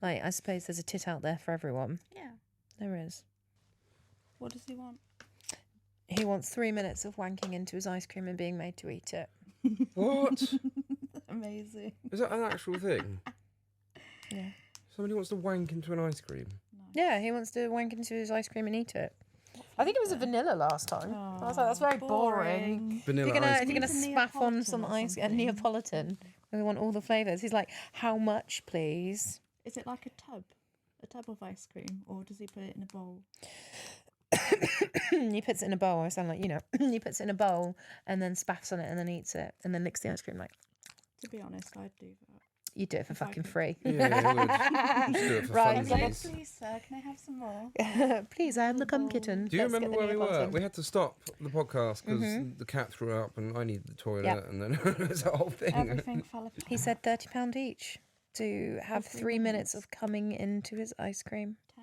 Like, I suppose there's a tit out there for everyone. Yeah. There is. What does he want? He wants 3 minutes of wanking into his ice cream and being made to eat it. What? Amazing. Is that an actual thing? Yeah. Somebody wants to wank into an ice cream. Yeah, he wants to wank into his ice cream and eat it. I think it was a vanilla last time. I was like, that's very boring. Vanilla If you're ice gonna cream. spaff on Neapolitan some or ice, a something. Neapolitan. We want all the flavours. He's like, how much, please? Is it like a tub of ice cream, or does he put it in a bowl? He puts it in a bowl. I sound like, he puts it in a bowl and then spaffs on it and then eats it and then licks the ice cream. Like, To be honest, I'd do that. you do it for If I fucking could. free. Yeah, I would. Just do it for Right, I'd get be funsies. like, please, sir, can I have some more? Please, I am the cum kitten. Do you Let's remember get the where we were? Neapolitan. We had to stop the podcast because the cat threw up and I needed the toilet, Yep. and then it was a whole thing. Everything fell apart. He said £30 each to have 3 3 minutes minutes. of coming into his ice cream. £10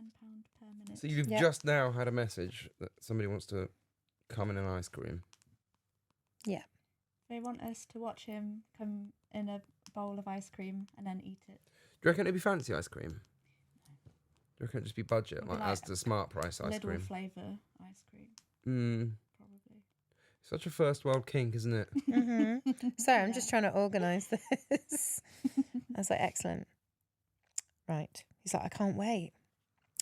per minute. So you've Yep. just now had a message that somebody wants to come in an ice cream. They want us to watch him come in a bowl of ice cream and then eat it. Do you reckon it'd be fancy ice cream? Do you reckon it'd just be budget, It'd be like as like the smart price ice Little cream? flavour ice cream, probably. Such a first world kink, isn't it? Sorry, I'm just trying to organise this. I was like, excellent. Right. He's like, I can't wait.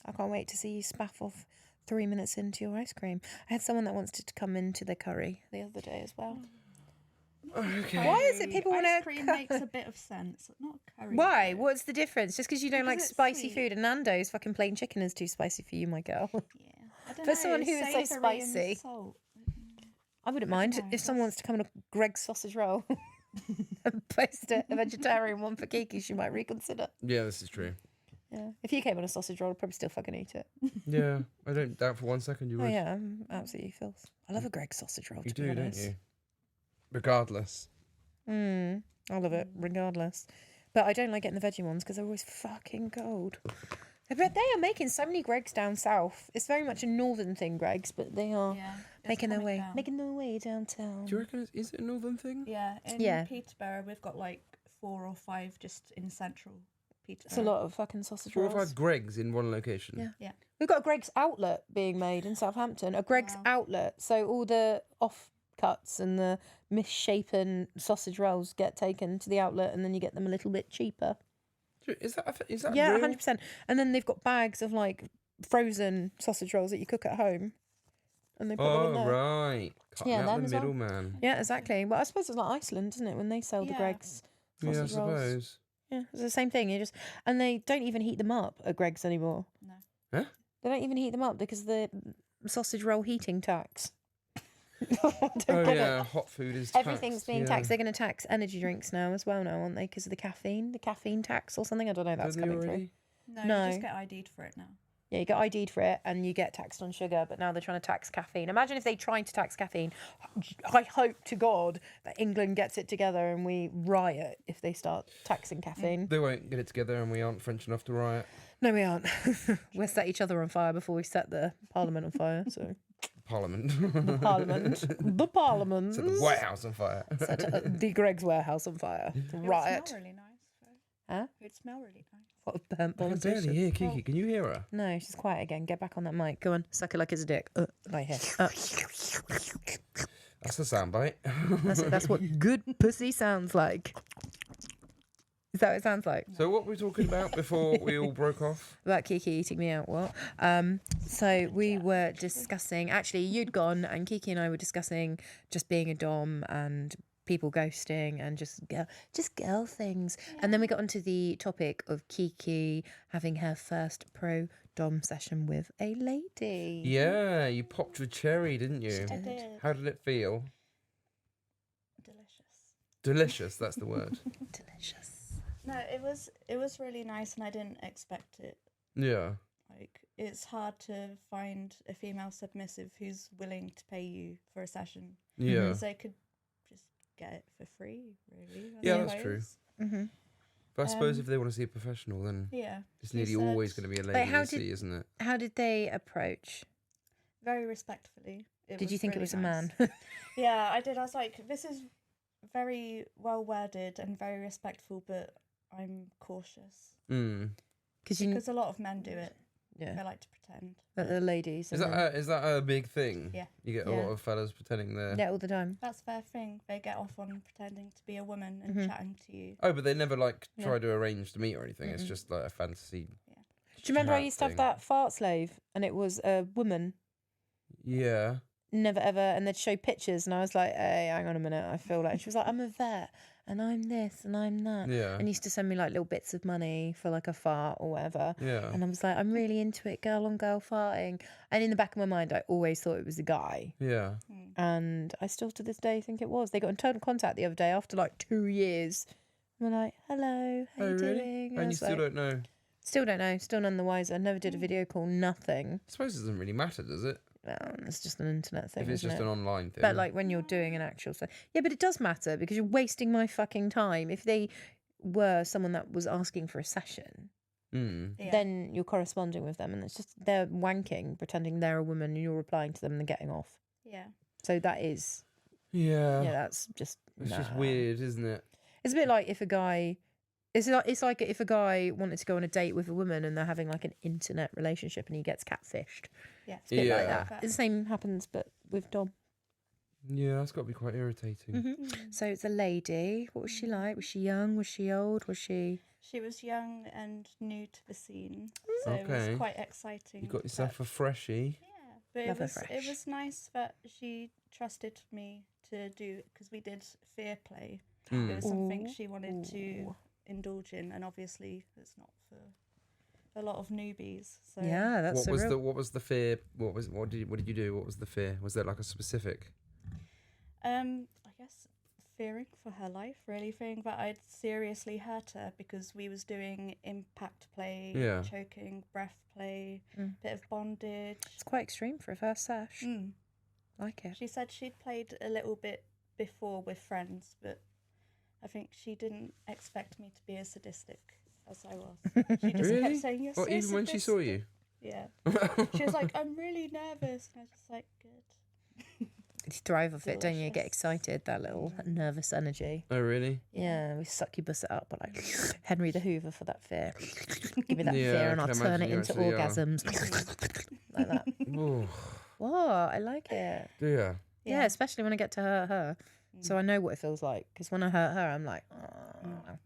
I can't wait to see you spaff off 3 minutes into your ice cream. I had someone that wanted to come into their curry the other day as well. Okay. Why is it people want Ice to... cream makes a bit of sense, not curry. Why? though. What's the difference? Just because you don't Because like it's spicy sweet. food, and Nando's fucking plain chicken is too spicy for you, my girl. Yeah. I don't For know, someone who is so savoury and spicy. salt. I wouldn't mind know, if someone wants to come in a Greg's sausage roll and post a vegetarian one for Geeky, she might reconsider. Yeah, this is true. Yeah. If you came on a sausage roll, I'd probably still fucking eat it. Yeah, I don't doubt for 1 second you would. Oh yeah, I'm absolutely filth. I love a Greggs sausage roll. You to be do, don't honest. you? Regardless. I love it, regardless. But I don't like getting the veggie ones because they're always fucking cold. But they are making so many Greggs down south. It's very much a northern thing, Greggs, but they are making their way downtown. Do you reckon is it a northern thing? Yeah, in Peterborough we've got like 4 or 5 just in central Peterborough. It's a lot of fucking sausage 4 or rolls. 5 Greggs in one location. Yeah. We've got a Greggs outlet being made in Southampton. A Greggs outlet. So all the offcuts and the misshapen sausage rolls get taken to the outlet, and then you get them a little bit cheaper. Is that Yeah, real? 100%. And then they've got bags of like frozen sausage rolls that you cook at home, and they put them in Oh, there. right. Cutting out them the as well. middleman. Yeah, exactly. Well, I suppose it's like Iceland, isn't it, when they sell the Greggs Yeah, I sausage rolls? suppose. Yeah, it's the same thing. And they don't even heat them up at Greggs anymore. No. Huh? They don't even heat them up because of the sausage roll heating tax. Oh, yeah, hot food is taxed. Everything's being taxed. They're going to tax energy drinks now as well, aren't they? Because of the caffeine tax or something. I don't know. That's coming through. No, you just get ID'd for it now. Yeah, you get ID'd for it and you get taxed on sugar, but now they're trying to tax caffeine. Imagine if they tried to tax caffeine. I hope to God that England gets it together and we riot if they start taxing caffeine. They won't get it together and we aren't French enough to riot. No, we aren't. We'll set each other on fire before we set the Parliament on fire. So Parliament. the Parliament. Set the White House on fire. Set the Greggs warehouse on fire. Riot. It would smell really nice. Huh? It would smell really nice. What a burnt I can politician. barely hear Kiki. Can you hear her? No, she's quiet again. Get back on that mic. Go on, suck it like it's a dick. Right here. That's a soundbite. That's what good pussy sounds like. Is that what it sounds like? So what were we talking about before we all broke off? About Kiki eating me out, what? So we were discussing, actually you'd gone and Kiki and I were discussing just being a dom and people ghosting and just girl things. Yeah. And then we got onto the topic of Kiki having her first pro dom session with a lady. Yeah, you popped a cherry, didn't you? I did. How did it feel? Delicious. Delicious, that's the word. Delicious. No, it was really nice and I didn't expect it. Yeah. Like, it's hard to find a female submissive who's willing to pay you for a session. Yeah. Because they could just get it for free, really. Yeah, that's true. Mm-hmm. But I suppose if they want to see a professional, then it's nearly always going to be a lady to see, isn't it? How did they approach? Very respectfully. Did you think really it was nice. a man? Yeah, I did. I was like, this is very well worded and very respectful, but I'm cautious. Because a lot of men do it. Yeah. They like to pretend. That the ladies. Is that a big thing? Yeah. You get a lot of fellas pretending they're... Yeah, all the time. That's their thing. They get off on pretending to be a woman and chatting to you. Oh, but they never try to arrange to meet or anything. It's just like a fantasy. Yeah. Do you remember I used to have that fart slave and it was a woman? Yeah. Never ever, and they'd show pictures and I was like, hey, hang on a minute, I feel like, she was like, I'm a vet and I'm this and I'm that. Yeah. And used to send me like little bits of money for like a fart or whatever. Yeah. And I was like, I'm really into it, girl on girl farting. And in the back of my mind, I always thought it was a guy. Yeah. And I still to this day think it was. They got in total contact the other day after like 2 years. And we're like, hello, how you doing? And you still don't know? Still don't know, still none the wiser. Never did a video call, nothing. I suppose it doesn't really matter, does it? It's just an internet thing. If it's just an online thing. But like when you're doing an actual thing. Yeah, but it does matter because you're wasting my fucking time. If they were someone that was asking for a session, then you're corresponding with them and it's just they're wanking, pretending they're a woman and you're replying to them and they're getting off. Yeah. So that is... Yeah. Yeah, that's just... It's just weird, isn't it? It's a bit like if a guy... It's like if a guy wanted to go on a date with a woman and they're having like an internet relationship and he gets catfished. Yeah. It's a bit like that. The same happens but with Dom. Yeah, that's got to be quite irritating. So it's a lady. What was she like? Was she young? Was she old? Was she... She was young and new to the scene. So it was quite exciting. You got yourself a freshie. Yeah. But it was nice that she trusted me to do... Because we did fear play. It was something she wanted to... indulge in, and obviously it's not for a lot of newbies. So yeah, that's what was the fear? What did you do? What was the fear? Was there like a specific? I guess fearing for her life, really fearing that I'd seriously hurt her, because we was doing impact play, choking, breath play, bit of bondage. It's quite extreme for a first sesh. Like it. She said she'd played a little bit before with friends, but I think she didn't expect me to be as sadistic as I was. She just kept saying, "You're so even when she saw you? Yeah. She was like, "I'm really nervous." And I was just like, good. You thrive off it, don't you? Get excited, that little nervous energy. Oh, really? Yeah, we succubus it up, but like Henry the Hoover for that fear. Give me that fear and I'll turn it into orgasms. Like that. Ooh. Whoa, I like it. Yeah. Yeah, especially when I get to hurt her. So I know what it feels like. Because when I hurt her, I'm like, oh.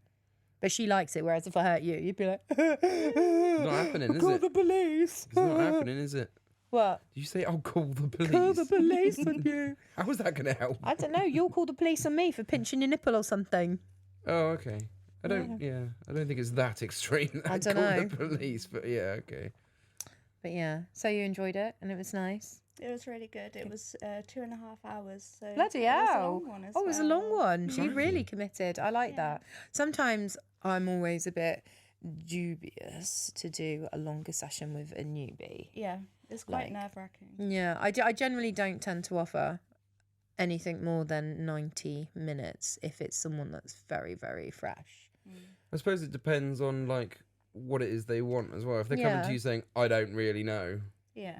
But she likes it, whereas if I hurt you, you'd be like, It's not happening, is it? Call the police. It's not happening, is it? What? Did you say, "I'll call the police"? Call the police on you. How is that going to help? I don't know. You'll call the police on me for pinching your nipple or something. Oh, okay. I don't think it's that extreme. I don't call know. the police, but yeah, okay. But yeah, so you enjoyed it and it was nice. It was really good. It was 2.5 hours. So Bloody it was a hell. long one as Oh, it was a well. long one. She really committed. I like that. Sometimes I'm always a bit dubious to do a longer session with a newbie. Yeah, it's quite nerve-wracking. Yeah, I generally don't tend to offer anything more than 90 minutes if it's someone that's very, very fresh. I suppose it depends on like what it is they want as well. If they're coming to you saying, "I don't really know,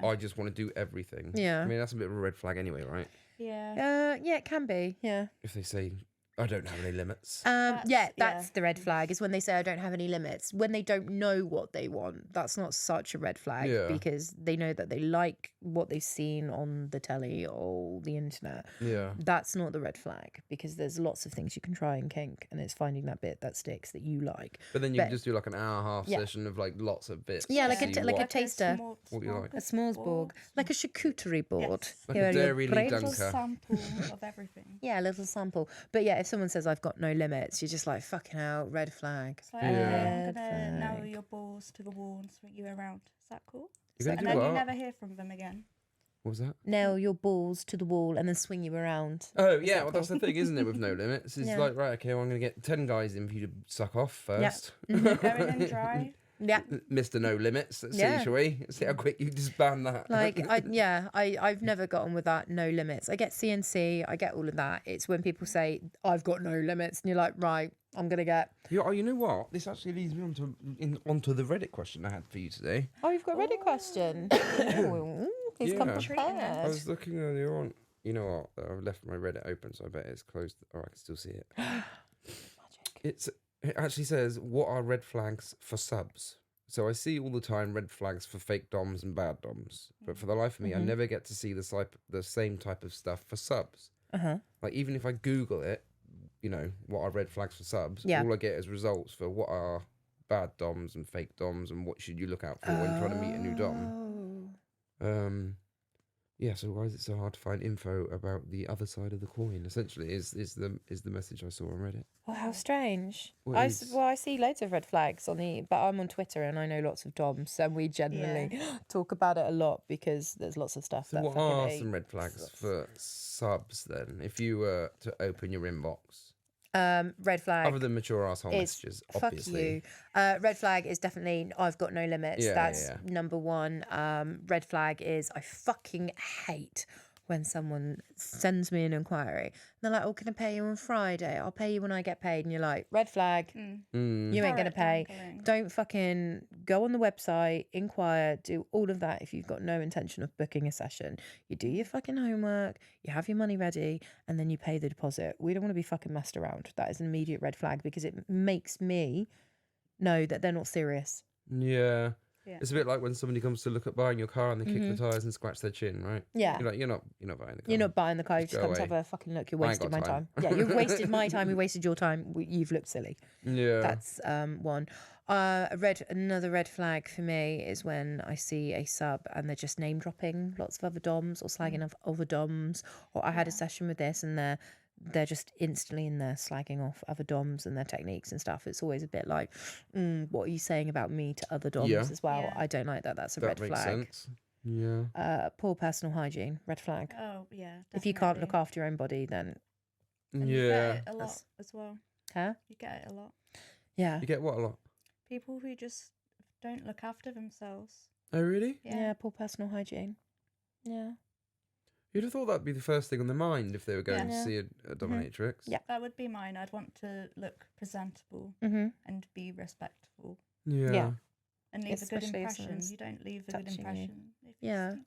I just want to do everything." Yeah. I mean, that's a bit of a red flag anyway, right? Yeah. Yeah, it can be. Yeah. If they say, "I don't have any limits." That's the red flag, is when they say I don't have any limits. When they don't know what they want, that's not such a red flag because they know that they like what they've seen on the telly or the internet. Yeah. That's not the red flag, because there's lots of things you can try in kink, and it's finding that bit that sticks that you like. But then you can just do like an hour and a half session of like lots of bits. Yeah, like to a see like a taster. what you like. A smorgasbord, like a charcuterie board. Yes. Like a dairy Little dunker. sample of everything. Yeah, a little sample. But yeah, if someone says I've got no limits, you're just like, fucking hell, red flag. It's like, okay, I'm gonna nail your balls to the wall and swing you around. Is that cool? You're gonna And do then what? you never hear from them again. What was that? Nail your balls to the wall and then swing you around. Oh, yeah, well, that's the thing, isn't it, with no limits? It's like, right, okay, well, I'm going to get 10 guys in for you to suck off first. Go in and dry. Yeah. Mr. No Limits, let's see, shall we? See how quick you disband that. Like, I've never gotten with that, no limits. I get CNC, I get all of that. It's when people say, I've got no limits, and you're like, right, I'm going to get... Oh, you know what? This actually leads me onto the Reddit question I had for you today. Oh, you've got a Reddit question. Ooh, he's come prepared. I was looking earlier on. You know what? I've left my Reddit open, so I bet it's closed. Oh, I can still see it. Magic. It actually says, what are red flags for subs? So I see all the time red flags for fake doms and bad doms. But for the life of me, I never get to see the same type of stuff for subs. Like, even if I Google it, you know, what are red flags for subs, all I get is results for what are bad doms and fake doms and what should you look out for when trying to meet a new dom. Yeah, so why is it so hard to find info about the other side of the coin? Essentially, is the message I saw on Reddit. Well, how strange. Well, I see loads of red flags but I'm on Twitter and I know lots of doms, and we generally talk about it a lot because there's lots of stuff. So that what fucking are hate. some red flags for subs then? If you were to open your inbox, red flag. other than mature asshole messages, obviously. Fuck you. Red flag is definitely I've got no limits. Yeah, That's number one. Red flag is I fucking hate when someone sends me an inquiry. And they're like, "Oh, can I pay you on Friday? I'll pay you when I get paid." And you're like, red flag. You ain't gonna pay. Don't fucking go on the website, inquire, do all of that if you've got no intention of booking a session. You do your fucking homework, you have your money ready, and then you pay the deposit. We don't want to be fucking messed around. That is an immediate red flag because it makes me know that they're not serious. Yeah. It's a bit like when somebody comes to look at buying your car and they kick the tyres and scratch their chin, right? Yeah. You're like, you're not buying the car. You're not buying the car. You just go come to away. have a fucking look. You're I ain't wasting got my time. time. Yeah, you've wasted my time. You wasted your time. You've looked silly. Yeah. That's one. Another red flag for me is when I see a sub and they're just name dropping lots of other doms or slagging off other doms. Or I had a session with this and they're just instantly in there slagging off other doms and their techniques and stuff. It's always a bit like, what are you saying about me to other doms as well? Yeah. I don't like that. That's a that red makes flag. sense. Yeah. Poor personal hygiene, red flag. Oh, yeah. If you can't definitely. look after your own body, then And you Yeah. get it a lot as well. Huh? You get it a lot. Yeah. You get what a lot? People who just don't look after themselves. Oh, really? Yeah, poor personal hygiene. Yeah. You'd have thought that'd be the first thing on their mind if they were going to Yeah. see a dominatrix. Yeah. That would be mine. I'd want to look presentable Mm-hmm. and be respectful Yeah. Yeah. and leave a good Especially if impression. someone's You don't leave a good touching you. impression. If you Yeah. stink.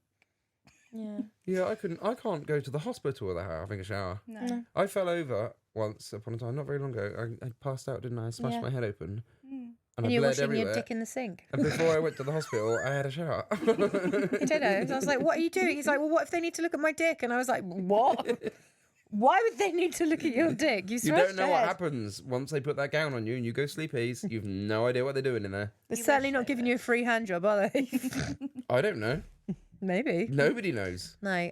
Yeah. Yeah, I can't go to the hospital without having a shower. No. I fell over once upon a time, not very long ago. I passed out, didn't I? I smashed Yeah. my head open. Mm. And I you're bled washing everywhere. your dick in the sink. And before I went to the hospital, I had a shower. I don't know. I was like, what are you doing? He's like, well, what if they need to look at my dick? And I was like, what? Why would they need to look at your dick? You smashed don't know your what head. happens once they put that gown on you and you go sleepies. You've no idea what they're doing in there. They're You certainly wish not they giving you a free hand job, are they? I don't know. Maybe. Nobody knows. No.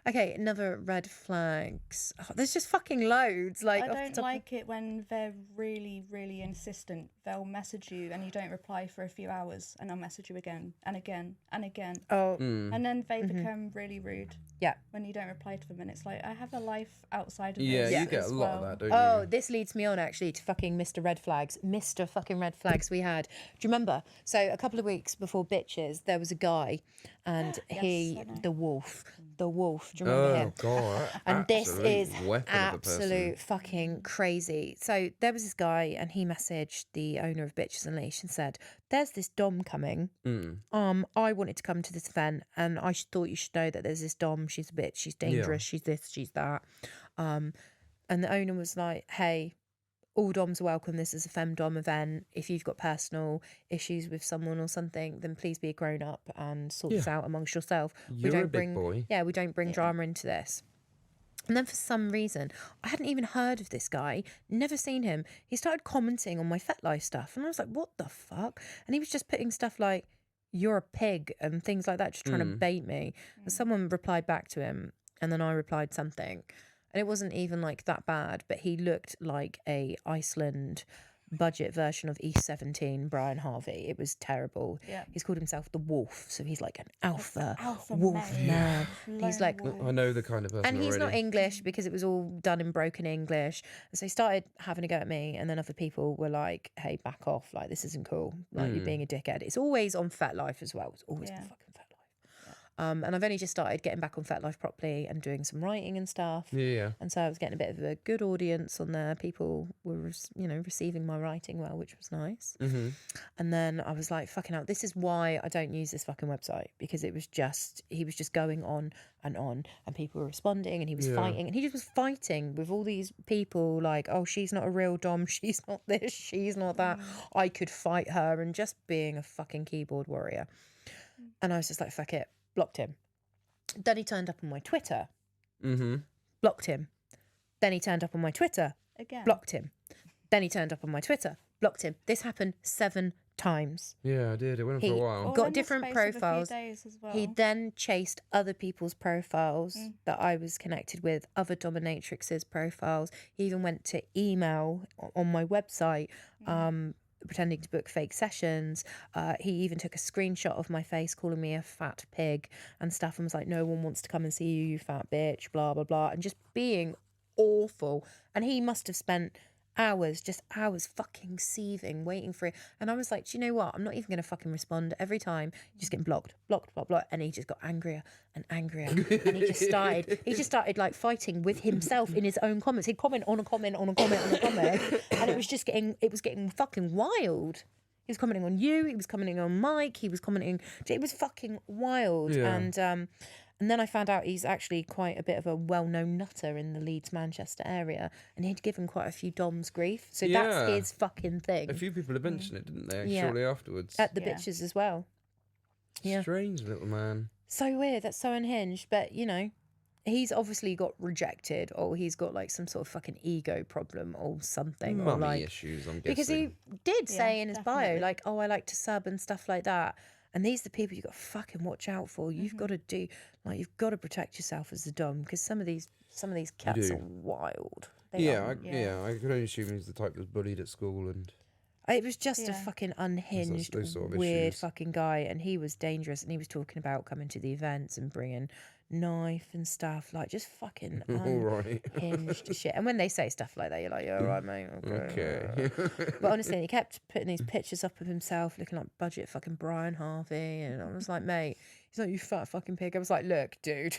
Okay, another red flags. Oh, there's just fucking loads. Like I off the don't top of- like it when they're really, really insistent. They'll message you and you don't reply for a few hours, and they'll message you again and again and again. Oh, And then they become really rude yeah. when you don't reply to them. And it's like, I have a life outside of Yeah, this you get as a lot well. of that, don't Oh, you? this leads me on actually to fucking Mr. Red Flags. Mr. fucking Red Flags we had. Do you remember? So a couple of weeks before Bitches, there was a guy and he, I know. the wolf. Do you remember him? Oh, God. And this is absolute weapon of a person. absolute fucking crazy. So there was this guy and he messaged the owner of Bitches Unleashed and said, there's this Dom coming. I wanted to come to this event and I thought you should know that there's this Dom. She's a bitch. She's dangerous. She's this, she's that. And the owner was like, hey, all Doms are welcome. This is a femdom event. If you've got personal issues with someone or something, then please be a grown up and sort this out amongst yourself. You're a big boy. Yeah, we don't bring drama into this. And then for some reason, I hadn't even heard of this guy, never seen him. He started commenting on my FetLife stuff. And I was like, what the fuck? And he was just putting stuff like, you're a pig and things like that, just trying to bait me. And someone replied back to him and then I replied something. And it wasn't even like that bad, but he looked like a Iceland budget version of E17 Brian Harvey. It was terrible. Yeah. He's called himself the wolf. So he's like an alpha alpha wolf male. man. He's like, I know the kind of person and he's not already. English because it was all done in broken English. And so he started having a go at me, and then other people were like, hey, back off. Like, this isn't cool. Like, you're being a dickhead. It's always on FetLife as well. It's always on fucking FetLife. And I've only just started getting back on FetLife properly and doing some writing and stuff. Yeah. And so I was getting a bit of a good audience on there. People were, receiving my writing well, which was nice. Mm-hmm. And then I was like, fucking hell, this is why I don't use this fucking website, because he was just going on, and people were responding, and he was fighting, and he just was fighting with all these people like, oh, she's not a real Dom, she's not this, she's not that. I could fight her, and just being a fucking keyboard warrior. And I was just like, fuck it, blocked him. Then he turned up on my Twitter, blocked him. Then he turned up on my Twitter, Again. blocked him. Then he turned up on my Twitter, blocked him. This happened 7 times. Yeah, I did. It went on for a while. got in the different space of a few profiles. days as well. He then chased other people's profiles that I was connected with, other dominatrixes' profiles. He even went to email on my website, pretending to book fake sessions. He even took a screenshot of my face calling me a fat pig and stuff, and was like, no one wants to come and see you, you fat bitch, blah, blah, blah. And just being awful. And he must have spent hours fucking seething, waiting for it. And I was like, do you know what? I'm not even going to fucking respond. Every time, just getting blocked. And he just got angrier and angrier. And he just started like fighting with himself in his own comments. He'd comment on a comment on a comment on a comment. And it was getting fucking wild. He was commenting on you. He was commenting on Mike. He was commenting. It was fucking wild. Yeah. And then I found out he's actually quite a bit of a well-known nutter in the Leeds, Manchester area. And he'd given quite a few Doms grief. So that's his fucking thing. A few people had mentioned it, didn't they? Yeah. Shortly afterwards. At the bitches as well. Yeah. Strange little man. So weird. That's so unhinged. But, he's obviously got rejected, or he's got like some sort of fucking ego problem or something. Mummy or like, issues, I'm guessing. because he did say in his bio, definitely. like, oh, I like to sub and stuff like that. And these are the people you've got to fucking watch out for. You've got to you've got to protect yourself as a Dom, because some of these cats do. are wild. I could only assume he's the type that was bullied at school and... It was just a Yeah. fucking unhinged, those sort of weird issues. fucking guy, and he was dangerous. And he was talking about coming to the events and bringing knife and stuff, like just fucking All right. unhinged shit. And when they say stuff like that, you're like, yeah, all right, mate, okay. Okay. But honestly, he kept putting these pictures up of himself looking like budget fucking Brian Harvey, and I was like, mate, he's like, you fat fucking pig. I was like, look, dude,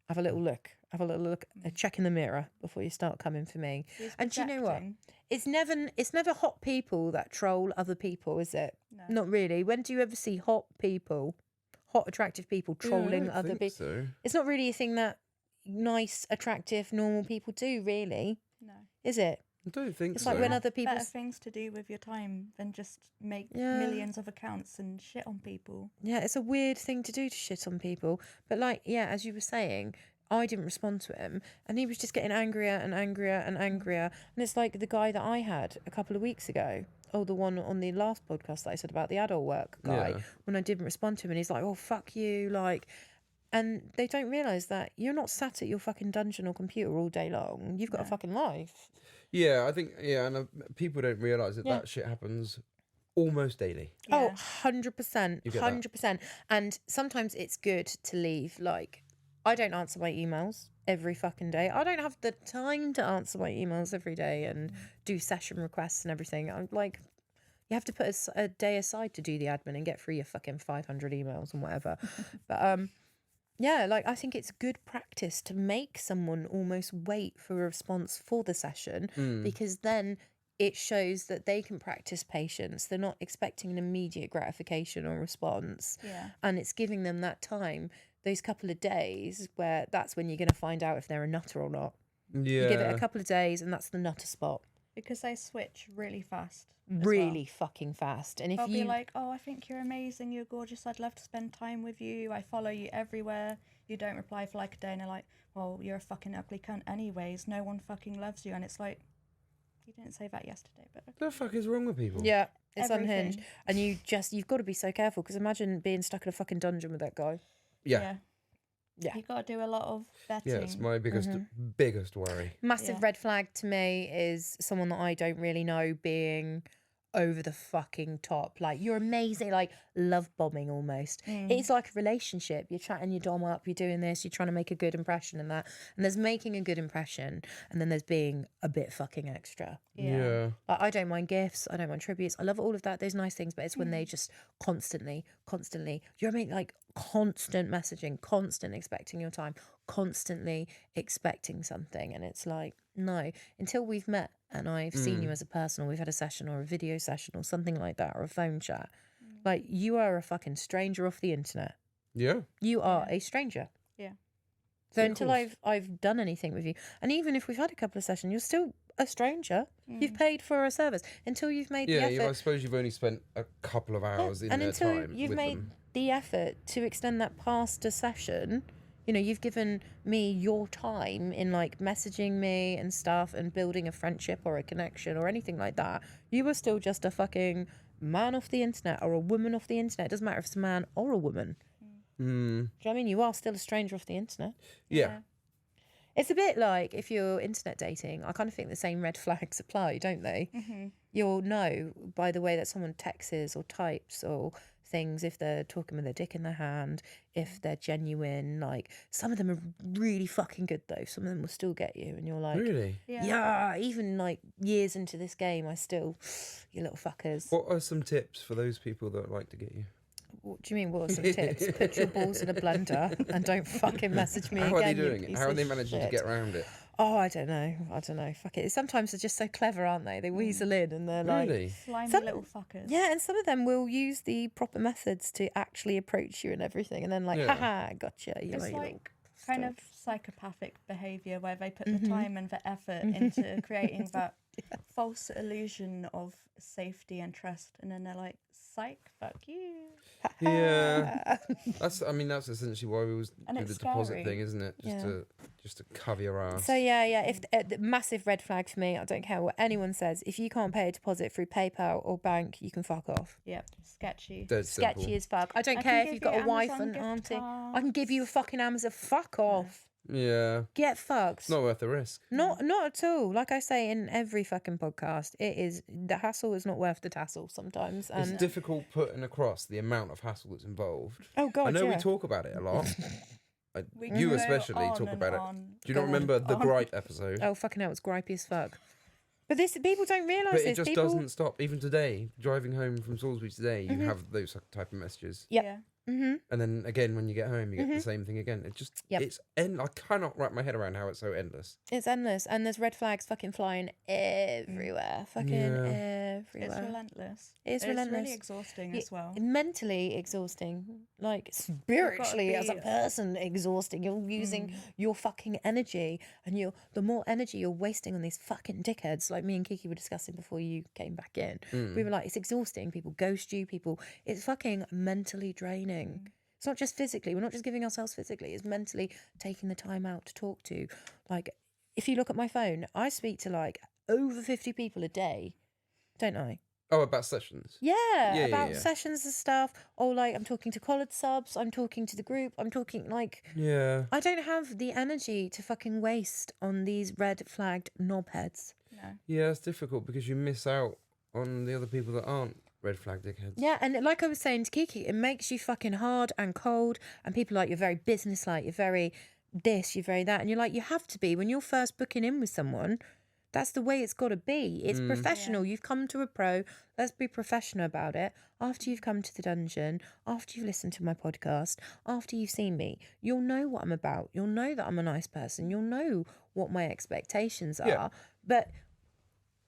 have a little look. Have a little look, check in the mirror before you start coming for me. And do you know what? It's never hot people that troll other people, is it? No. Not really. When do you ever see hot attractive people trolling other people? So. It's not really a thing that nice, attractive, normal people do, really, No. is it? I don't think It's so. like when other people. Better things to do with your time than just make millions of accounts and shit on people. Yeah, it's a weird thing to do to shit on people. But like, yeah, as you were saying, I didn't respond to him, and he was just getting angrier and angrier and angrier. And it's like the guy that I had a couple of weeks ago. Oh, the one on the last podcast that I said about the adult work guy. Yeah. When I didn't respond to him, and he's like, "Oh, fuck you!" Like, and they don't realise that you're not sat at your fucking dungeon or computer all day long. You've got a fucking life. Yeah, I think, and people don't realise that Yeah. that shit happens almost daily. Oh, Yeah. 100%. You get that. 100%. And sometimes it's good to leave. Like, I don't answer my emails every fucking day. I don't have the time to answer my emails every day and do session requests and everything. I'm like, you have to put a day aside to do the admin and get through your fucking 500 emails and whatever. But yeah, like I think it's good practice to make someone almost wait for a response for the session, because then it shows that they can practice patience. They're not expecting an immediate gratification or response. Yeah. And it's giving them that time, those couple of days, where that's when you're going to find out if they're a nutter or not. Yeah. You give it a couple of days and that's the nutter spot. Because they switch really fast. as Really fucking fast. And if well. I'll you be like, oh, I think you're amazing, you're gorgeous, I'd love to spend time with you, I follow you everywhere. You don't reply for like a day and they're like, well, you're a fucking ugly cunt anyways, no one fucking loves you. And it's like, you didn't say that yesterday, but What the fuck is wrong with people? yeah, it's Everything. unhinged. And you've got to be so careful, because imagine being stuck in a fucking dungeon with that guy. Yeah. Yeah. You got to do a lot of vetting. Yeah, it's my biggest worry. Massive Yeah. red flag to me is someone that I don't really know being over the fucking top. Like, you're amazing, like love bombing almost. It's like a relationship. You're chatting your dom up, you're doing this, you're trying to make a good impression and that. And there's making a good impression, and then there's being a bit fucking extra. Yeah. Like, I don't mind gifts, I don't mind tributes, I love all of that, those nice things, but it's when they just constantly, you know what I mean? Like, constant messaging, constant expecting your time, constantly expecting something. And it's like, no, until we've met and I've seen you as a person, or we've had a session or a video session or something like that, or a phone chat, like, you are a fucking stranger off the internet. Yeah. You are a stranger. Yeah. So Yeah, of until course. I've done anything with you, and even if we've had a couple of sessions, you're still a stranger. You've paid for a service until you've made the Yeah, effort. I suppose you've only spent a couple of hours in and their until time you've with made them. the effort to extend that past a session, you know, you've given me your time in like messaging me and stuff and building a friendship or a connection or anything like that. You were still just a fucking man off the internet or a woman off the internet. It doesn't matter if it's a man or a woman. Do you know what I mean? You are still a stranger off the internet. Yeah. It's a bit like if you're internet dating, I kind of think the same red flags apply, don't they? You'll know by the way that someone texts or types or things, if they're talking with their dick in their hand, if they're genuine. Like, some of them are really fucking good though. Some of them will still get you, and you're like, Really? yeah, even like years into this game, I still, you little fuckers. What are some tips for those people that like to get you? What do you mean? What are some tips? Put your balls in a blender and don't fucking message me How again. are they you doing it? piece How are of they managing to shit. get around it? Oh, I don't know. Fuck it. Sometimes they're just so clever, aren't they? They weasel in and they're like, Really? Slimy Some- little fuckers. yeah. And some of them will use the proper methods to actually approach you and everything, and then like, Yeah. haha, gotcha. You're It's like, like kind of psychopathic behaviour where they put Mm-hmm. the time and the effort into creating that false illusion of safety and trust, and then they're like, psych, fuck you. Yeah. That's essentially why we was And do it's the deposit scary. thing, isn't it? Just to cover your ass. So yeah. If the massive red flag for me, I don't care what anyone says. If you can't pay a deposit through PayPal or bank, you can fuck off. Yep, sketchy. Dead simple. Sketchy as fuck. I don't I care can if you've give got you a wife Amazon and gift auntie. I cards. can give you a fucking Amazon. Fuck off. Yeah. Get fucked. It's not worth the risk. Not at all. Like I say in every fucking podcast, it is the hassle is not worth the tassel sometimes. It's And difficult putting across the amount of hassle that's involved. oh god, I know we yeah. talk about it a lot. We You go especially on talk and about it. on. Do you not remember the on. gripe episode? Oh fucking hell, it's gripey as fuck. But this people don't realise But this. it just people... doesn't stop. Even today, driving home from Salisbury today, you Mhm. have those type of messages. Yep. Yeah. Mm-hmm. And then again, when you get home, you get the same thing again. It just, Yep. it's I cannot wrap my head around how it's so endless. It's endless, and there's red flags fucking flying everywhere, fucking everywhere. It's relentless. It's relentless. really exhausting Y- as well. Mentally exhausting, like spiritually as a be- person exhausting. You're using your fucking energy, and the more energy you're wasting on these fucking dickheads, like me and Kiki were discussing before you came back in. We were like, it's exhausting. People ghost you. It's fucking mentally draining. It's not just physically. We're not just giving ourselves physically. It's mentally taking the time out to talk to. Like, if you look at my phone, I speak to like over 50 people a day, don't I? Oh, about sessions. Yeah, Yeah, about yeah. sessions and stuff. Or like, I'm talking to collared subs. I'm talking to the group. I'm talking like, Yeah. I don't have the energy to fucking waste on these red flagged knobheads. No. Yeah, it's difficult because you miss out on the other people that aren't red flag dickheads. Yeah, and like I was saying to Kiki, it makes you fucking hard and cold, and people are like, you're very businesslike, you're very this, you're very that, and you're like, you have to be when you're first booking in with someone. That's the way it's got to be. It's professional. You've come to a pro. Let's be professional about it. After you've come to the dungeon, after you've listened to my podcast, after you've seen me, you'll know what I'm about. You'll know that I'm a nice person. You'll know what my expectations are. Yeah. But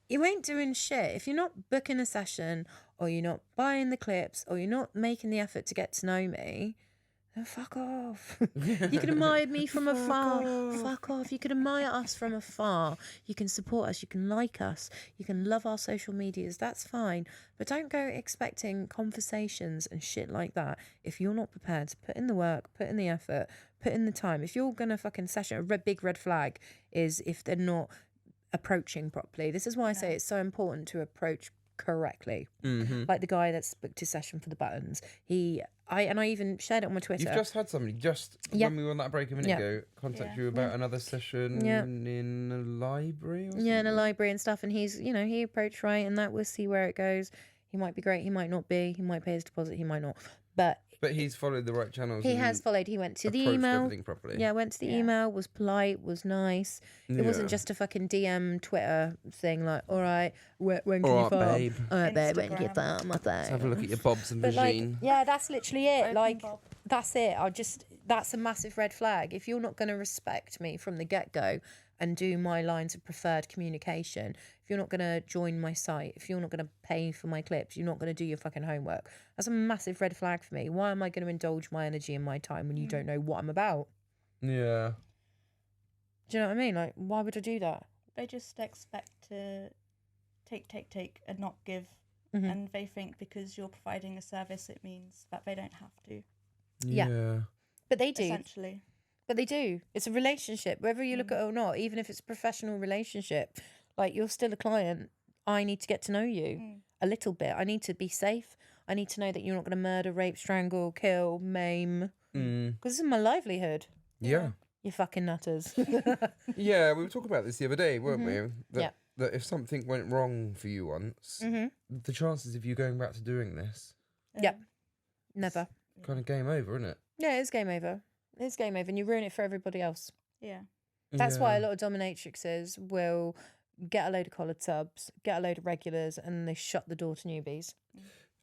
you ain't doing shit if you're not booking a session, or you're not buying the clips, or you're not making the effort to get to know me. Then fuck off. You can admire me from afar. Fuck off. You can admire us from afar. You can support us. You can like us. You can love our social medias. That's fine. But don't go expecting conversations and shit like that if you're not prepared to put in the work, put in the effort, put in the time. If you're going to fucking session, a big red flag is if they're not approaching properly. This is why I say it's so important to approach correctly. Like the guy that's booked his session for the buttons. I even shared it on my Twitter. You've just had somebody when we were on that break a minute ago contact you about another session in a library or something? Yeah, in a library and stuff, and he approached right, and that we'll see where it goes. He might be great, he might not be, he might pay his deposit, he might not. But he's followed the right channels. he has followed. He went to the approached email. everything properly. Yeah, went to the email, was polite, was nice. It wasn't Yeah. just a fucking DM Twitter thing like, all right, when can All you right, farm? babe. All right, babe, when can you Instagram. farm? My thing. Let's have a look at your bobs and But like, vagine. yeah, that's literally it. Open Like, bob. that's it. That's a massive red flag. If you're not going to respect me from the get-go and do my lines of preferred communication, if you're not going to join my site, if you're not going to pay for my clips, you're not going to do your fucking homework. That's a massive red flag for me. Why am I going to indulge my energy and my time when you don't know what I'm about? Yeah. Do you know what I mean? Like, why would I do that? They just expect to take and not give. Mm-hmm. And they think because you're providing a service, it means that they don't have to. Yeah. But they do. Essentially. But they do. It's a relationship, whether you look at it or not, even if it's a professional relationship. Like, you're still a client. I need to get to know you a little bit. I need to be safe. I need to know that you're not going to murder, rape, strangle, kill, maim. Because this is my livelihood. Yeah. You fucking nutters. Yeah, we were talking about this the other day, weren't we? Mm-hmm. Yeah. That if something went wrong for you once, the chances of you going back to doing this, Yep. Never. kind of game over, isn't it? Yeah, it's game over. It's game over. And you ruin it for everybody else. Yeah. That's why a lot of dominatrixes will get a load of collared subs, get a load of regulars, and they shut the door to newbies.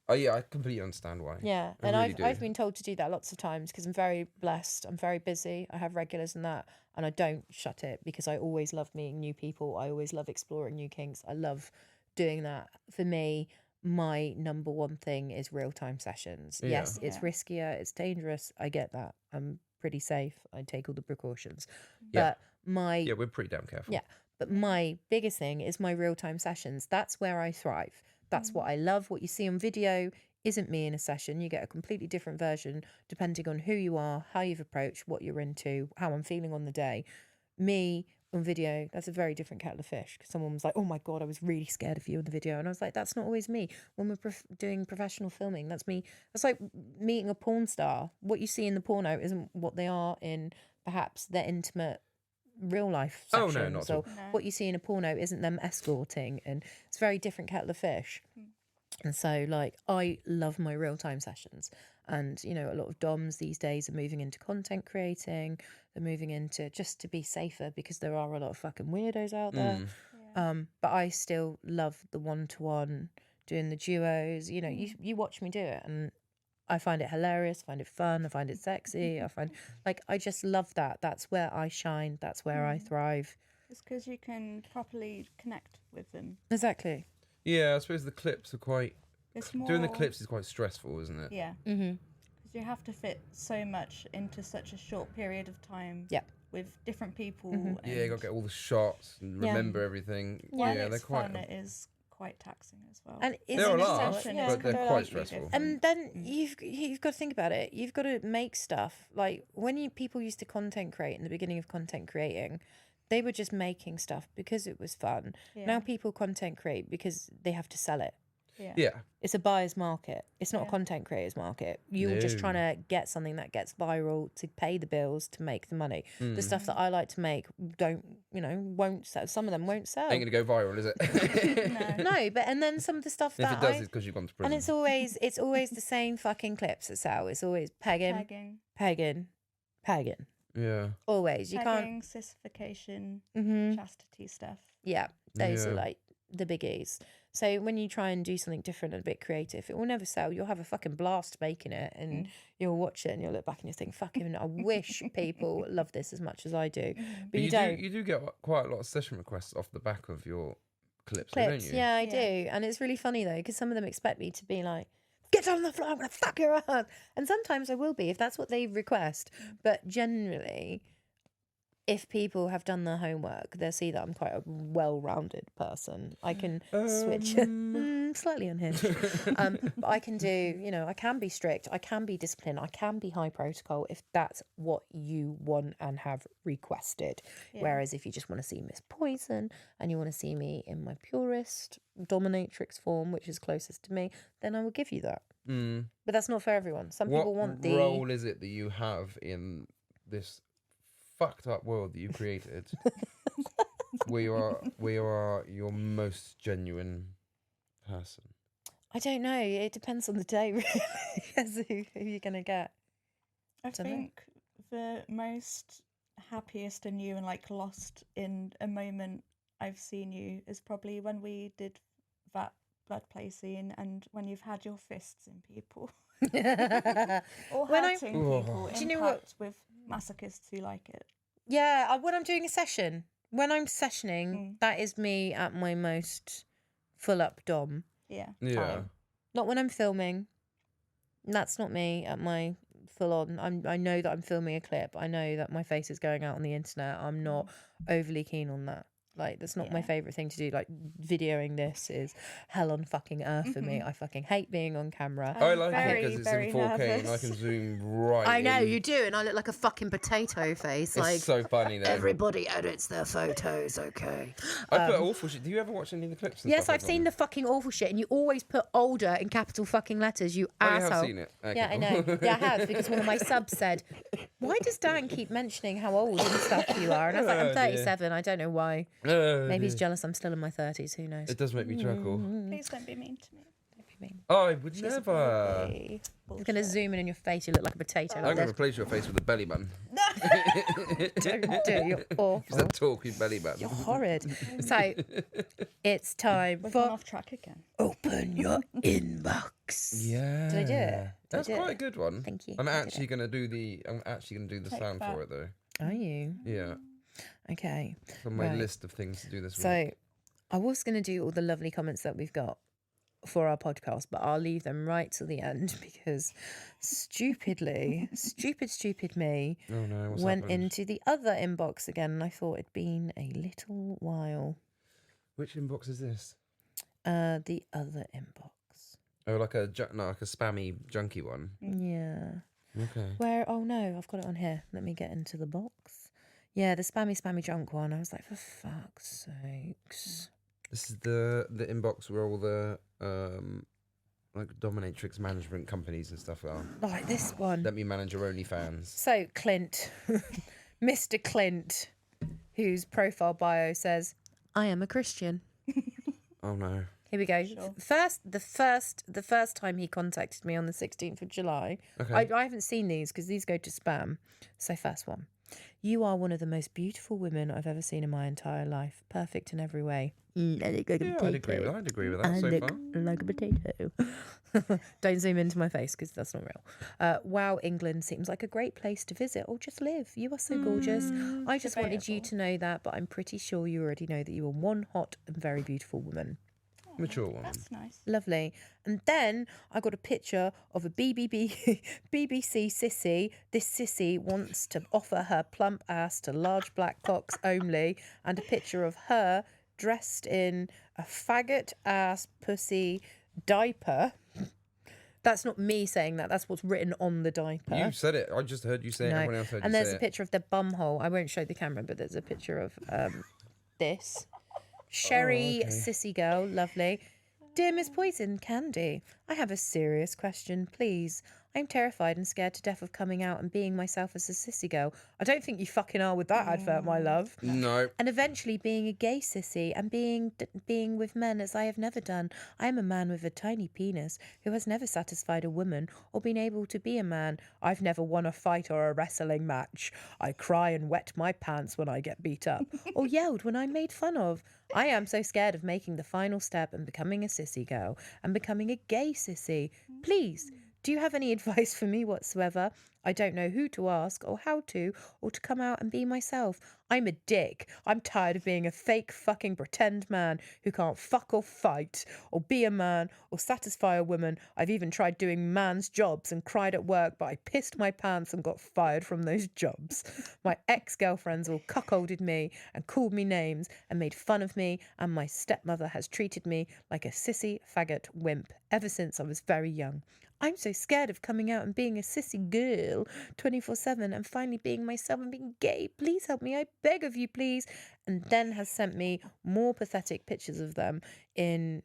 Oh yeah, I completely understand why. Yeah, I and really do. I've been told to do that lots of times because I'm very blessed. I'm very busy. I have regulars and that, and I don't shut it because I always love meeting new people. I always love exploring new kinks. I love doing that. For me, my number one thing is real-time sessions. Yeah. Yes, it's riskier, it's dangerous. I get that. I'm pretty safe. I take all the precautions. Yeah. But Yeah, we're pretty damn careful. yeah. But my biggest thing is my real-time sessions. That's where I thrive. That's what I love. What you see on video isn't me in a session. You get a completely different version depending on who you are, how you've approached, what you're into, how I'm feeling on the day. Me on video, that's a very different kettle of fish. Because someone was like, oh my God, I was really scared of you in the video. And I was like, that's not always me. When we're doing professional filming, that's me. That's like meeting a porn star. What you see in the porno isn't what they are in perhaps their intimate real life Oh, sessions no, not at or all. No. what you see in a porno isn't them escorting, and it's a very different kettle of fish. And so, like, I love my real-time sessions. And, you know, a lot of DOMs these days are moving into content creating. They're moving into just to be safer because there are a lot of fucking weirdos out there. But I still love the one-to-one, doing the duos. You know, you watch me do it and I find it hilarious, I find it fun, I find it sexy. I find, like, I just love that. That's where I shine. That's where I thrive. It's because you can properly connect with them. Exactly. Yeah, I suppose the clips are quite... It's more... Doing the clips is quite stressful, isn't it? Yeah. Because you have to fit so much into such a short period of time. Yeah. With different people. Yeah, you got to get all the shots and remember everything. While Yeah, it's they're quite... fun, it is quite taxing as well. And They're a laugh, session but is they're quite completely stressful. different. And then you've got to think about it. You've got to make stuff. Like, when people used to content create in the beginning of content creating, they were just making stuff because it was fun. Yeah. Now people content create because they have to sell it. Yeah. It's a buyer's market. It's not a content creator's market. You're just trying to get something that gets viral to pay the bills, to make the money. The stuff that I like to make won't sell. Some of them won't sell. Ain't going to go viral, is it? No, but and then some of the stuff If that it does, it's because you've gone to prison. and it's always the same fucking clips that sell. It's always pegging. Yeah. Always. You Pegging, sissification, can't. chastity stuff. Yeah, those are Yeah. like the biggies. So when you try and do something different and a bit creative, it will never sell. You'll have a fucking blast making it, and you'll watch it and you'll look back and you'll think, "Fucking, I wish people love this as much as I do." But you don't. You do get quite a lot of session requests off the back of your clips, don't Clips, you? yeah, I do, and it's really funny though because some of them expect me to be like, "Get on the floor, I'm gonna fuck your ass," and sometimes I will be if that's what they request. But generally, if people have done their homework, they'll see that I'm quite a well-rounded person. I can switch slightly unhinged, but I can do. I can be strict, I can be disciplined, I can be high protocol if that's what you want and have requested. Whereas if you just want to see Miss Poison and you want to see me in my purest dominatrix form, which is closest to me, then I will give you that. But that's not for everyone. Some people want the What role is it that you have in this fucked up world that you created? where you are your most genuine person? I don't know. It depends on the day, really, as who you're going to get. I Dunno. think the most happiest and you and like lost in a moment I've seen you is probably when we did that blood play scene and when you've had your fists in people. Or When I- hurting people Do you know what- impact with masochists who like it. Yeah, when I'm doing a session, when I'm sessioning, that is me at my most full up dom. Yeah. Yeah. Time. Not when I'm filming. That's not me at my full on. I know that I'm filming a clip. I know that my face is going out on the internet. I'm not overly keen on that. Like, that's not my favourite thing to do. Like, videoing this is hell on fucking earth for me. I fucking hate being on camera. I like very, it because it's very in 4K and I nervous. can zoom right I know, in. you do, and I look like a fucking potato face. It's Like, so funny though. everybody edits their photos, okay? I put awful shit. Do you ever watch any of the clips? And Yes, stuff I've like seen that? the fucking awful shit, and you always put older in capital fucking letters, you Oh, you asshole. have seen it. Okay, Yeah, I cool. know. Yeah, I have, because one of my subs said, "Why does Dan keep mentioning how old and stuff you are?" And I was like, Oh, "I'm dear. 37. I don't know why. Oh, Maybe he's dear. jealous I'm still in my 30s. Who knows?" It does make me chuckle. Please don't be mean to me. Don't be mean. I would She's never. He's going to zoom in your face. You look like a potato. I'm Like going to this. replace your face with a belly button. Don't do it. You're awful. Is that talky belly button? You're horrid. So it's time We've gone for off track again. open your inbox. Yeah. Did I do it? Did I That's do quite it? a good one. Thank you. I'm I did actually gonna do the. I'm actually gonna do the Take sound that. for it though. Are you? Yeah. Okay. It's on my Right. list of things to do this week. So I was going to do all the lovely comments that we've got for our podcast, but I'll leave them right till the end because stupid me Oh no, what's went happened? into the other inbox again, and I thought it'd been a little while. Which inbox is this? The other inbox. Oh, like a like a spammy junky one. Yeah. Okay. Where? Oh no, I've got it on here. Let me get into the box. Yeah, the spammy junk one. I was like, for fuck's sakes. This is the inbox where all the like dominatrix management companies and stuff are. Like this one. Let me manage your OnlyFans. So Clint, Mr. Clint, whose profile bio says, "I am a Christian." Oh no. Here we go. Sure. The first time he contacted me on the 16th of July. Okay. I haven't seen these because these go to spam. So first one. "You are one of the most beautiful women I've ever seen in my entire life. Perfect in every way." Yeah, I'd agree with that so far. Like a potato. Don't zoom into my face because that's not real. "Wow, England seems like a great place to visit or just live. You are so gorgeous. I just wanted you debatable. to know that, but I'm pretty sure you already know that you are one hot and very beautiful woman." Mature woman. That's nice. Lovely. And then I got a picture of a BBC sissy. This sissy wants to offer her plump ass to large black cocks only, and a picture of her dressed in a faggot ass pussy diaper. That's not me saying that. That's what's written on the diaper. You said it. I just heard you say it. No. Everyone else heard And you there's say a it. picture of the bum hole. I won't show the camera, but there's a picture of this. Sherry, okay. sissy girl, lovely. "Dear Miss Poison Candy, I have a serious question, please. I'm terrified and scared to death of coming out and being myself as a sissy girl." I don't think you fucking are with that advert, my love. No. "And eventually being a gay sissy and being with men as I have never done. I am a man with a tiny penis who has never satisfied a woman or been able to be a man. I've never won a fight or a wrestling match. I cry and wet my pants when I get beat up or yelled when I'm made fun of. I am so scared of making the final step and becoming a sissy girl and becoming a gay sissy. Please, do you have any advice for me whatsoever? I don't know who to ask or how to, or to come out and be myself. I'm a dick. I'm tired of being a fake fucking pretend man who can't fuck or fight or be a man or satisfy a woman. I've even tried doing man's jobs and cried at work, but I pissed my pants and got fired from those jobs. My ex-girlfriends all cuckolded me and called me names and made fun of me, and my stepmother has treated me like a sissy faggot wimp ever since I was very young. I'm so scared of coming out and being a sissy girl 24/7 and finally being myself and being gay. Please help me. I beg of you, please." And then has sent me more pathetic pictures of them in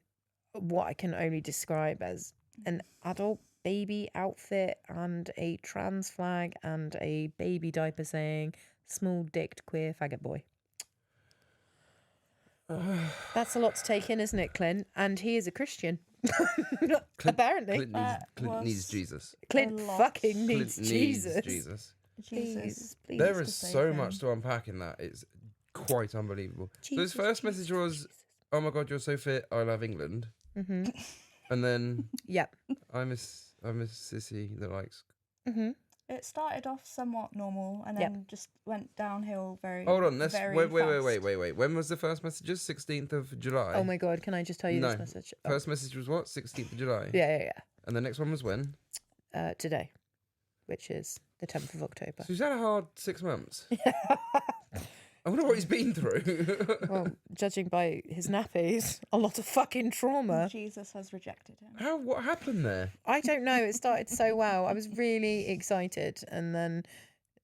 what I can only describe as an adult baby outfit and a trans flag and a baby diaper saying "small dicked queer faggot boy." That's a lot to take in, isn't it, Clint? And he is a Christian. Apparently. Clint needs Jesus. Clint A lot. fucking needs Clint Jesus. needs Jesus. Please, please. There is to so save much him. to unpack in that. It's quite unbelievable. So Jesus, his first message was, "Oh my God, you're so fit. I love England." Mm-hmm. And then Yep. I'm a sissy that likes. Mm-hmm. It started off somewhat normal and Yep. then just went downhill very. Hold on, let's very wait. fast. When was the first message? 16th of July. Oh my God, can I just tell you No. this message? Oh. First message was what? 16th of July. Yeah. And the next one was when? Today, which is the 10th of October. So he's had a hard 6 months. I wonder what he's been through. Well, judging by his nappies, a lot of fucking trauma. Jesus has rejected him. What happened there? I don't know. It started so well. I was really excited, and then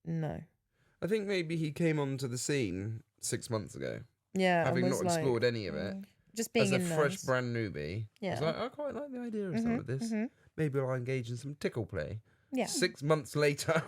no. I think maybe he came onto the scene 6 months ago, Yeah, having I not was like, explored any of it. just being As a in fresh, those. brand newbie, Yeah. I was like, I quite like the idea of some of this. Maybe I'll engage in some tickle play. Yeah. 6 months later,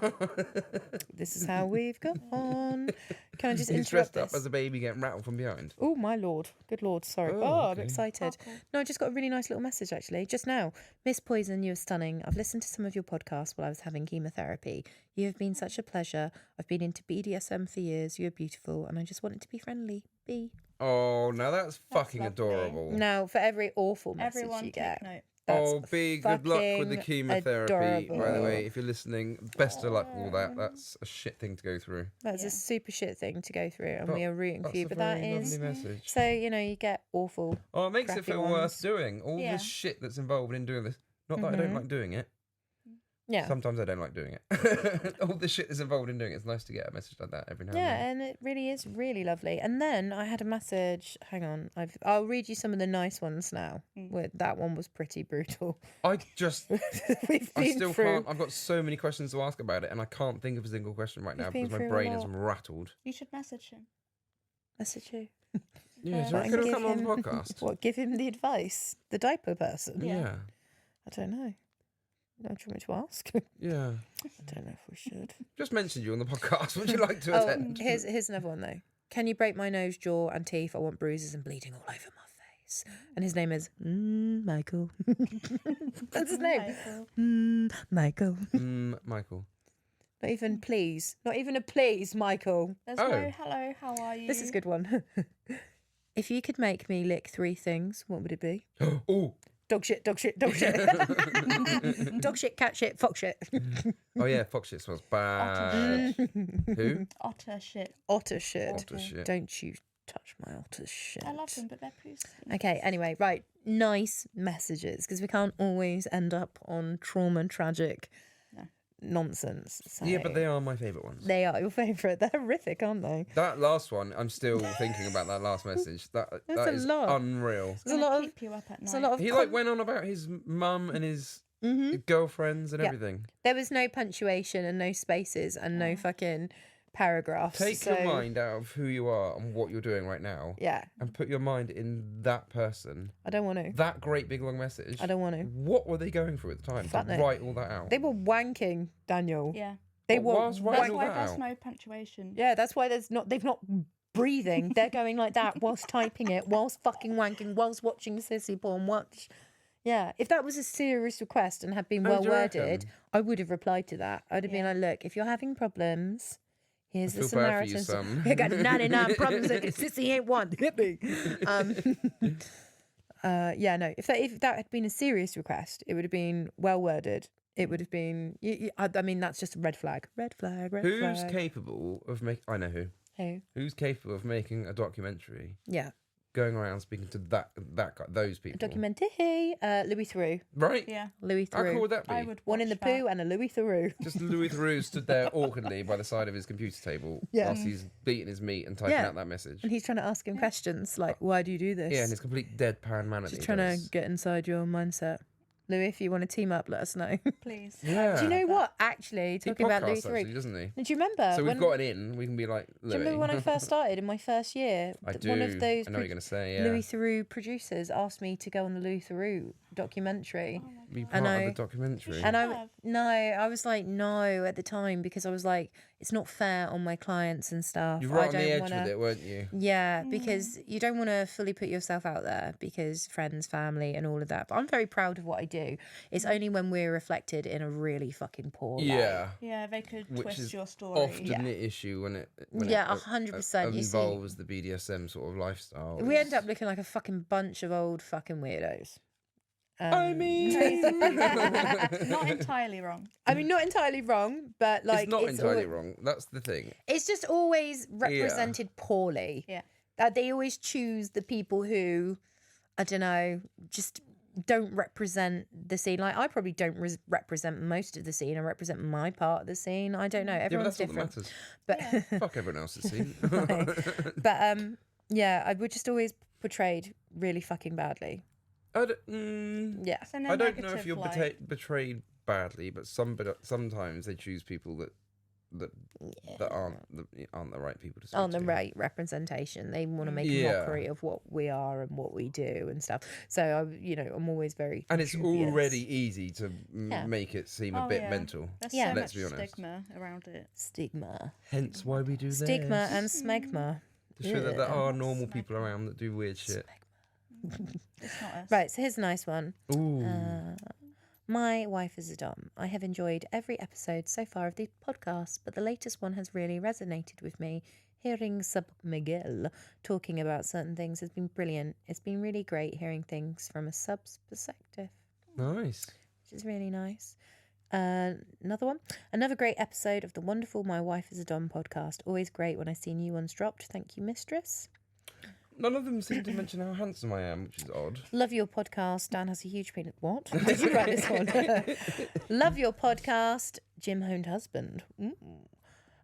This is how we've gone on. Can I just he's interrupt dressed up this? as a baby getting rattled from behind. Oh, my lord. Good lord. Sorry. Oh, Oh, I'm okay. excited. Oh, cool. No, I just got a really nice little message, actually. Just now. "Miss Poison, you are stunning. I've listened to some of your podcasts while I was having chemotherapy. You have been such a pleasure. I've been into BDSM for years. You are beautiful, and I just wanted to be friendly. B." Oh, now that's fucking lovely. adorable. Now, for every awful message Everyone you take get. note. That's Oh, B, good luck with the fucking chemotherapy. By the adorable. way, if you're listening, best of luck with all that. That's a shit thing to go through. That's Yeah. a super shit thing to go through, and But we are rooting for That's you. a But that very is. lovely message. So, you get awful. Oh, it makes it crappy feel ones. worth doing. All Yeah. the shit that's involved in doing this. Not that I don't Mhm. like doing it. Yeah. Sometimes I don't like doing it. All the shit that's involved in doing it. It's nice to get a message like that every now Yeah, and then. and it really is really lovely. And then I had a message. Hang on, I'll read you some of the nice ones now. That one was pretty brutal. I just, We've I been still through. can't. I've got so many questions to ask about it, and I can't think of a single question right now We've been because my through a brain is lot. rattled. You should message him. Message you. Yeah, do you But reckon he'll give come on the him- podcast? What? Give him the advice. The diaper person. Yeah. I don't know. Do you want me to ask? Yeah. I don't know if we should. Just mentioned you on the podcast. Would you like to attend? Here's another one though. Can you break my nose, jaw, and teeth? I want bruises and bleeding all over my face. And his name is Michael. That's his name. Michael. Michael. Not even please. Not even a please, Michael. There's no hello, how are you? This is a good one. If you could make me lick 3 things, what would it be? Oh. Dog shit, dog shit, dog shit. Dog shit, cat shit, fox shit. Oh yeah, fox shit smells bad. Who? Otter shit. Otter shit. Otter shit. Don't you touch my otter shit. I love them, but they're pretty sweet. Okay, anyway, right. Nice messages, because we can't always end up on trauma, tragic nonsense. So Yeah, but they are my favourite ones. they are your favourite. They're horrific, aren't they? That last one, I'm still thinking about that last message. That a is lot. unreal. There's a lot of keep you up at night. there's a lot of He like went on about his mum and his girlfriends and Yeah. everything. There was no punctuation and no spaces and no fucking paragraphs. Take so, your mind out of who you are and what you're doing right now, Yeah, and put your mind in that person. I don't want to. That great big long message. I don't want to. What were they going through at the time Fuck to no. write all that out? They were wanking, Daniel. Yeah. They What, were. whilst writing That's all why that there's out? no punctuation. Yeah, that's why they've not breathing. They're going like that whilst typing it, whilst fucking wanking, whilst watching sissy porn. Yeah, if that was a serious request and had been Oh, well do you worded, reckon? I would have replied to that. I'd have been Yeah. like, look, if you're having problems, here's I the feel bad for you, Samaritan. son. You got 99 problems, and sissy ain't one. Hit me. Yeah, no. If that had been a serious request, it would have been well worded. It would have been. I mean, that's just a red flag. Red flag. Red Who's flag. capable of making? I know who. Who? Who's capable of making a documentary, Yeah. going around speaking to that guy, those people? Documentary. Louis Theroux. Right? Yeah. Louis How cool Theroux. would that be? I would One in the watch that. poo and a Louis Theroux. Just Louis Theroux stood there awkwardly by the side of his computer table Yeah. whilst he's beating his meat and typing Yeah. out that message. And he's trying to ask him questions like, why do you do this? Yeah, and his complete deadpan manner. Just trying to get inside your mindset. Louis, if you want to team up, let us know. Please. Yeah. Do you know what? Actually, He talking about Louis podcasts, actually, Theroux. doesn't he? Do you remember? So we've when, got it in. We can be like, do you Louis. remember when I first started in my first year? I do. One of those I know what you're going to say, yeah. Louis Theroux producers asked me to go on the Louis Theroux documentary. Be part I of know. the documentary. And have. I was like, no at the time, because I was like, it's not fair on my clients and stuff. You were right I on the don't edge wanna... with it, weren't you? Yeah, because you don't want to fully put yourself out there because friends, family, and all of that. But I'm very proud of what I do. It's only when we're reflected in a really fucking poor light. Yeah. Yeah, they could Which twist is your story. often Yeah. the issue when it Yeah, 100%, you see. involves the BDSM sort of lifestyle. We end up looking like a fucking bunch of old fucking weirdos. I mean, Not entirely wrong. I mean, not entirely wrong, but like it's not entirely alwa- wrong. That's the thing. It's just always represented poorly. Yeah. They always choose the people who, I don't know, just don't represent the scene. Like I probably don't represent most of the scene. I represent my part of the scene. I don't know. Yeah, but Everyone's that's all that different. matters. But Fuck everyone else's scene. but yeah, I would just always portrayed really fucking badly. Yeah. So no I don't know negative if you're light. betrayed badly, but sometimes they choose people that aren't the right people to speak On the to. right representation, they want to make a Yeah. mockery of what we are and what we do and stuff. So I'm always very And it's dubious. already easy to Yeah. make it seem a Oh, bit yeah. mental. There's Yeah. so Let's much be honest. stigma around it. Stigma, Hence why we do stigma, this. and smegma. To show that there Yeah. are normal people around that do weird shit. It's not us. Right, so here's a nice one. Ooh. My wife is a Dom. I have enjoyed every episode so far of the podcast, but the latest one has really resonated with me. Hearing Sub Miguel talking about certain things has been brilliant. It's been really great hearing things from a sub's perspective, Nice. which is really nice. Another one. Another great episode of the wonderful My Wife is a Dom podcast. Always great when I see new ones dropped. Thank you, mistress. None of them seem to mention how handsome I am, which is odd. Love your podcast. Dan has a huge penis. What? Did you write this one? Love your podcast. Jim honed husband.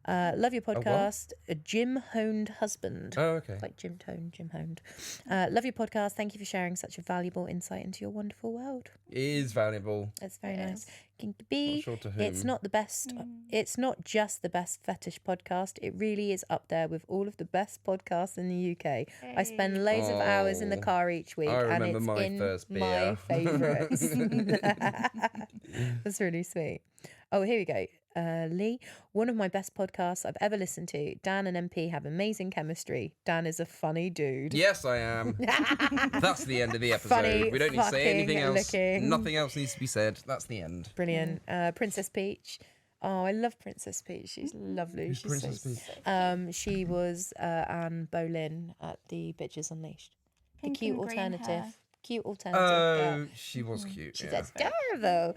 Love your podcast. A Jim Honed husband. Oh, okay. Like Jim Tone, Jim Honed. Love your podcast. Thank you for sharing such a valuable insight into your wonderful world. It is valuable. That's very nice. Kinky B, Not sure to whom. it's not the best. It's not just the best fetish podcast. It really is up there with all of the best podcasts in the UK. I spend loads of hours in the car each week, I and remember it's my in first my beer. favourites. That's really sweet. Oh, here we go. Lee, one of my best podcasts I've ever listened to. Dan and MP have amazing chemistry. Dan is a funny dude. Yes, I am. That's the end of the episode. Funny We don't need to say anything fucking else. looking. Nothing else needs to be said. That's the end. Brilliant. Princess Peach. Oh, I love Princess Peach. She's lovely. Who's She's Princess so... Peach? She was Anne Boleyn at the Bitches Unleashed. Pink the cute and green alternative. hair. Cute alternative. girl. Oh, she was cute. She's Yeah. adorable.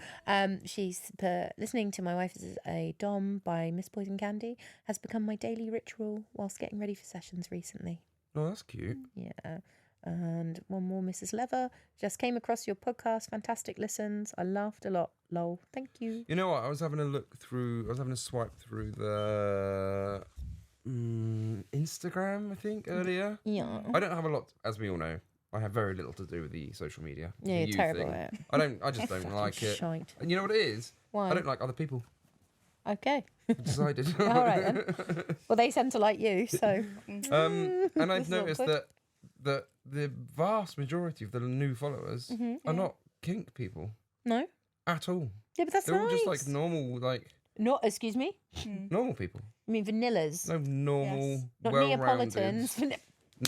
She's listening to My Wife is a Domme by Miss Poison Candy has become my daily ritual whilst getting ready for sessions recently. Oh, that's cute. Yeah. And one more, Mrs. Lever. Just came across your podcast. Fantastic listens. I laughed a lot. Lol. Thank you. You know what? I was having a swipe through the Instagram, I think, earlier. Yeah. I don't have a lot, as we all know. I have very little to do with the social media. Yeah, the you're you terrible thing. at it. I just don't like it. Shite. And you know what it is? Why? I don't like other people. Okay. I've decided. All right then. Well, they tend to like you, so. And This I've is noticed awkward. that the vast majority of the new followers are not kink people No. at all. Yeah, but that's They're all nice. just like normal, Not, excuse me? normal people. I mean vanillas. No normal, Yes. Not well-rounded, Neapolitans.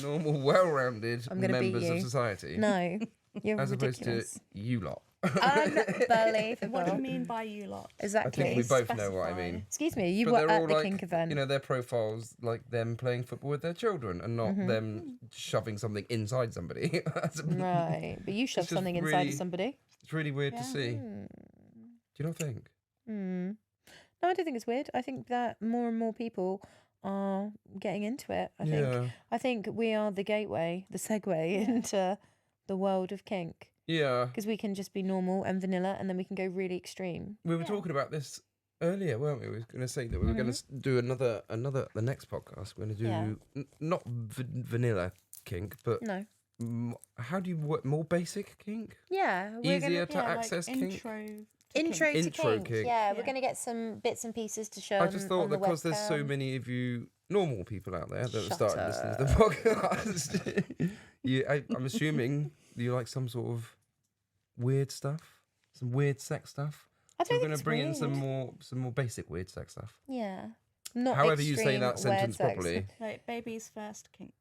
normal, well-rounded I'm gonna beat members of you. society. No. You're as ridiculous. opposed to you lot. Unbelievable. What do you mean by you lot? I Exactly. think we both know Specify. what I mean. Excuse me, you But were they're at all the like, kink event. you know, their profiles like them playing football with their children and not them shoving something inside somebody. Right. But you shoved just something inside really- of somebody. It's really weird to see. Hmm. Do you not think? Hmm. No, I don't think it's weird. I think that more and more people are getting into it. I think we are the gateway, the segue into the world of kink. Yeah. Because we can just be normal and vanilla and then we can go really extreme. We were talking about this earlier, weren't we? We were going to say that we were going to do the next podcast. We're going to do not vanilla kink, but No. how do you work more basic kink? Yeah. We're Easier gonna, to access kink? intro to Intro kink. kink. Yeah, Yeah. we're going to get some bits and pieces to show I just thought on the that because there's so webcam. many of you normal people out there that have Shut started listening to the podcast, I'm assuming you like some sort of weird stuff, some weird sex stuff. I So don't we're think going it's to bring in weird. some more basic weird sex stuff. Yeah. Not However you say extreme that weird sentence sex. properly. Like baby's first kink.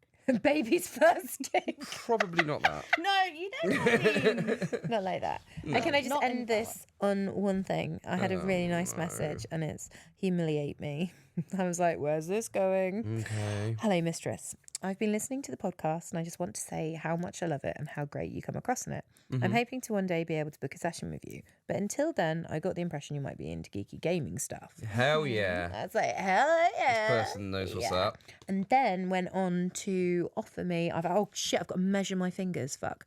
Baby's first kink. Probably not that. No, you know what I mean. Not like that. And can I just Not in end this on one thing? I had a really nice no. message and it's humiliate me. I was like, where's this going? Okay. Hello, mistress. I've been listening to the podcast and I just want to say how much I love it and how great you come across in it. I'm hoping to one day be able to book a session with you. But until then, I got the impression you might be into geeky gaming stuff. Hell yeah. That's like, hell yeah. This person knows what's Yeah. up. And then went on to offer me, oh shit, I've got to measure my fingers. Fuck.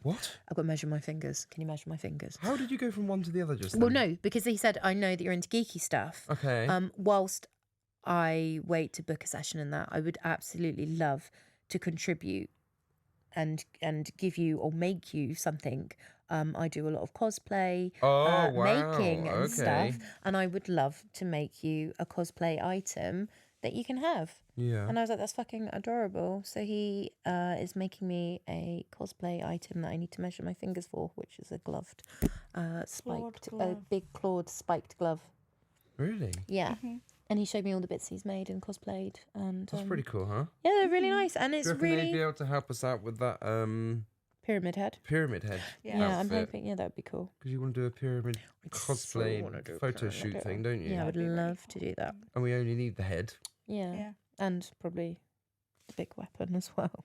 What? I've got to measure my fingers. Can you measure my fingers? How did you go from one to the other just then? Well, no, because he said, I know that you're into geeky stuff. Okay. Whilst I wait to book a session in that, I would absolutely love to contribute and give you or make you something. I do a lot of cosplay, wow. making and Okay. stuff, and I would love to make you a cosplay item that you can have. Yeah. And I was like, that's fucking adorable. So he is making me a cosplay item that I need to measure my fingers for, which is a gloved, spiked, a glove. big clawed spiked glove. Really? Yeah. And he showed me all the bits he's made and cosplayed. And That's pretty cool, huh? yeah, they're really nice. And it's Do you reckon they'd be really able to help us out with that pyramid head. pyramid head Yeah, I'm outfit? hoping. Yeah, that would be cool. Because you want to do a pyramid cosplay wanna do a photo pyramid shoot head. thing, don't you? Yeah, I would That'd be really love to do that. And we only need the head. Yeah. Yeah. And probably the big weapon as well.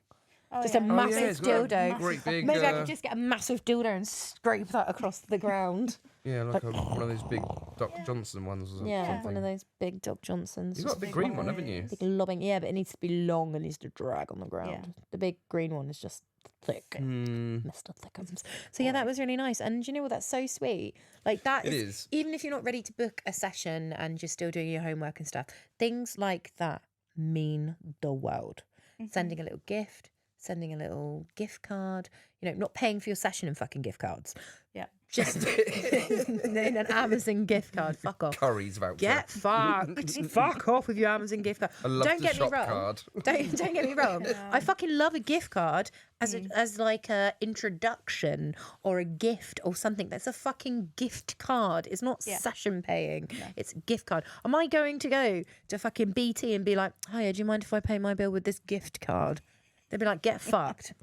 Oh, Just yeah. a massive it's got a dildo. great big. Maybe I could just get a massive dildo and scrape that across the ground. Yeah, like one of those big Dr. Johnson ones or Yeah, something. one of those big Doc Johnsons. You've got a big green one, haven't you? Big lobbing. Yeah, but it needs to be long and needs to drag on the ground. The big green one is just Thick. Mr. Thickums. So yeah, that was really nice. And you know what? That's so sweet. Like that is, even if you're not ready to book a session and you're still doing your homework and stuff, things like that mean the world. Sending a little gift, sending a little gift card, you know, not paying for your session in fucking gift cards. Yeah. Just in an Amazon gift card. Fuck off. Curry's voucher. Get fucked. Fuck off with your Amazon gift card. I love Don't the get shop me wrong. card. Don't get me wrong. I fucking love a gift card as like a introduction or a gift or something. That's a fucking gift card. It's not session paying. No. It's a gift card. Am I going to go to fucking BT and be like, "Hiya, do you mind if I pay my bill with this gift card?" They'd be like, "Get fucked."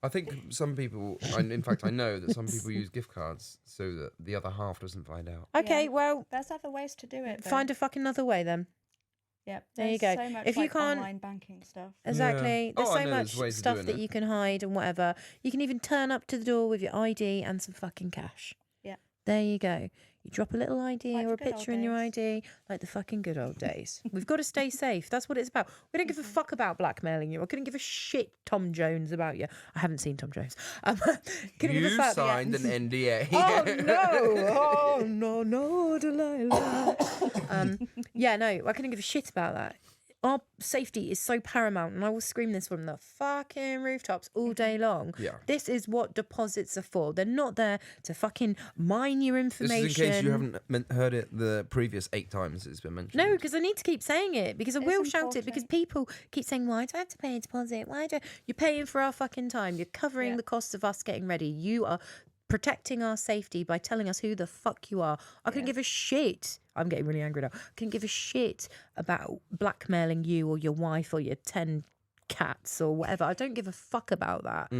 I think some people, and in fact, I know that some people use gift cards so that the other half doesn't find out. Okay, well, there's other ways to do it. Though. Find a fucking other way then. Yep. There you go. So much, if you can't, online banking stuff. Exactly. Yeah. There's so much there's stuff that you can hide and whatever. You can even turn up to the door with your ID and some fucking cash. Yeah. There you go. You drop a little ID Like or a the good picture old in your days. ID, like the fucking good old days. We've got to stay safe. That's what it's about. We don't give a fuck about blackmailing you. I couldn't give a shit, Tom Jones, about you. I haven't seen Tom Jones. Couldn't give a You fuck. signed an NDA. Oh no, Delilah. Yeah, no, I couldn't give a shit about that. Our safety is so paramount, and I will scream this from the fucking rooftops all day long. Yeah. This is what deposits are for. They're not there to fucking mine your This information. is in case you haven't heard it the previous 8 times it's been mentioned. No, because I need to keep saying it, because I It's will shout it, important. because people keep saying, why do I have to pay a deposit? Why do you're paying for our fucking time? You're covering the costs of us getting ready. You are protecting our safety by telling us who the fuck you are. I couldn't give a shit. I'm getting really angry now. I couldn't give a shit about blackmailing you or your wife or your 10 cats or whatever. I don't give a fuck about that.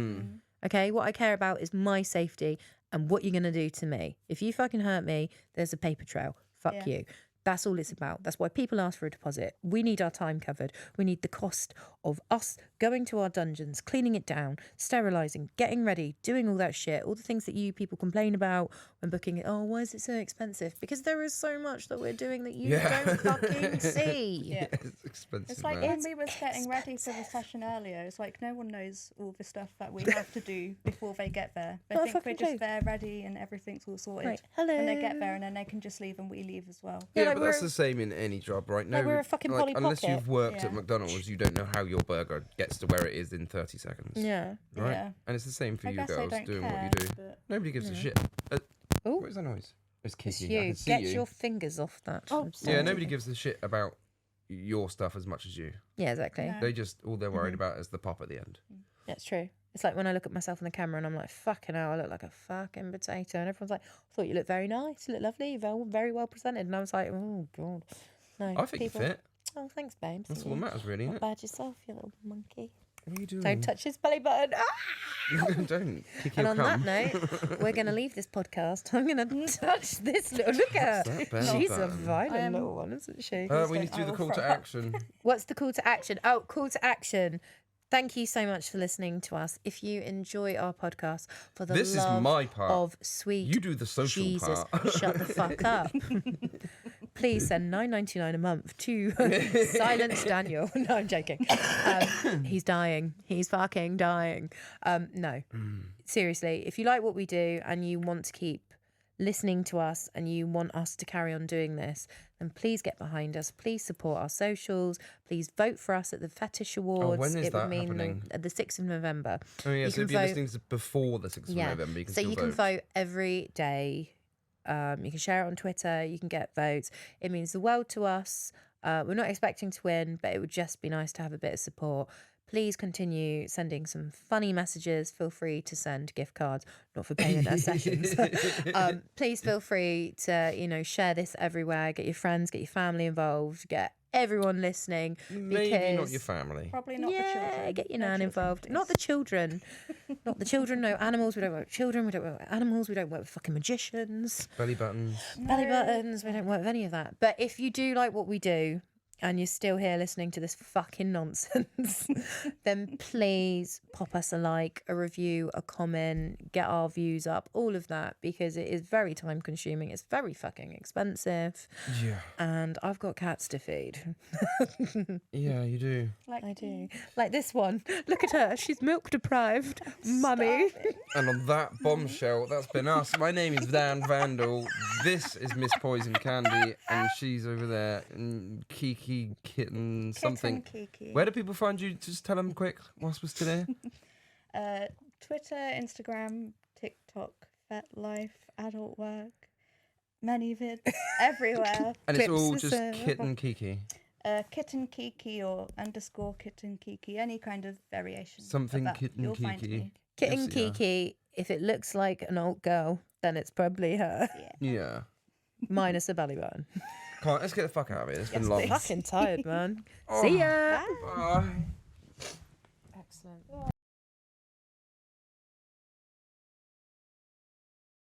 Okay, what I care about is my safety and what you're going to do to me. If you fucking hurt me, there's a paper trail. Fuck you. That's all it's about. That's why people ask for a deposit. We need our time covered. We need the cost of us going to our dungeons, cleaning it down, sterilising, getting ready, doing all that shit, all the things that you people complain about when booking it. Oh, why is it so expensive? Because there is so much that we're doing that you don't fucking see. Yeah. It's expensive. It's like man. when we was getting ready for the session earlier, it's like no one knows all the stuff that we have to do before they get there. They think we're fucking just joke. there ready and everything's all sorted. Right, hello. And they get there and then they can just leave and we leave as well. Yeah, Yeah, like but that's we're- the same in any job, right? No, we're a fucking Polly unless Pocket. you've worked at Yeah. McDonald's, you don't know how your burger gets to where it is in 30 seconds. Yeah. Right? Yeah. And it's the same for I you guess they girls don't doing care, what you do. but- Nobody gives a shit. Oh, What is that noise? It's Kiki. it's I you. can see Get you. your fingers off that. Oh, I'm Yeah, sorry. nobody gives a shit about your stuff as much as you. Yeah, exactly. No. They just, all they're Mm-hmm. worried about is the pop at the end. That's true. It's like when I look at myself in the camera and I'm like, fucking hell, I look like a fucking potato. And everyone's like, I thought you looked very nice. You look lovely. You're very well presented. And I was like, oh, God. No, I think people... you fit. Oh, thanks, babes. That's all that matters, really, isn't Not it? bad yourself, you little monkey. What are you doing? Don't touch his belly button. Ah! Don't. Kick And your on cum. that note, we're going to leave this podcast. I'm going to touch this little... Look at her. that belly She's a button? violent little one, isn't she? We need to do the call to action. What's the call to action? Oh, call to action. Thank you so much for listening to us. If you enjoy our podcast, for the This is love my part. of sweet You do the social Jesus, part. shut the fuck up. Please send $9.99 a month to Silence Daniel. No, I'm joking. He's dying. He's fucking dying. No, seriously, if you like what we do and you want to keep listening to us and you want us to carry on doing this, then please get behind us. Please support our socials. Please vote for us at the Fetish Awards. when is it that would mean happening? the 6th of November. Oh, yeah, You so can if you're vote- listening to before the 6th of November, you can so still you can vote every day. You can share it on Twitter. You can get votes. It means the world to us. We're not expecting to win, but it would just be nice to have a bit of support. Please continue sending some funny messages. Feel free to send gift cards, not for payment at sessions. Please feel free to, share this everywhere. Get your friends, get your family involved, get everyone listening. Maybe because not your family. Probably not the children. get your No nan children, involved. please. Not the children. Not the children, no animals. We don't work with children. We don't work with animals. We don't work with fucking magicians. Belly buttons. Belly buttons. We don't work with any of that. But if you do like what we do and you're still here listening to this fucking nonsense, then please pop us a like, a review, a comment, get our views up, all of that, because it is very time consuming. It's very fucking expensive. Yeah. And I've got cats to feed. Yeah, you do. I do. Like this one. Look at her. She's milk deprived. Mummy. And on that bombshell, that's been us. My name is Van Vandal. This is Miss Poison Candy, and she's over there. And Kiki, Kitten, something. Kitten Kiki. Where do people find you? Just tell them quick. What's today? Twitter, Instagram, TikTok, FetLife, Adult Work, many vids, everywhere. And it's Clips all with just a- Kitten Kiki. Kitten Kiki or _ Kitten Kiki, any kind of variation. of Something that, Kitten you'll find Kiki. me. Kitten Yes, yeah. Kiki, if it looks like an old girl, then it's probably her. Yeah. Yeah. Minus a belly button. Come on, let's get the fuck out of here. It's been Yes, long. please. Fucking tired, man. Oh. See ya. Bye. Bye.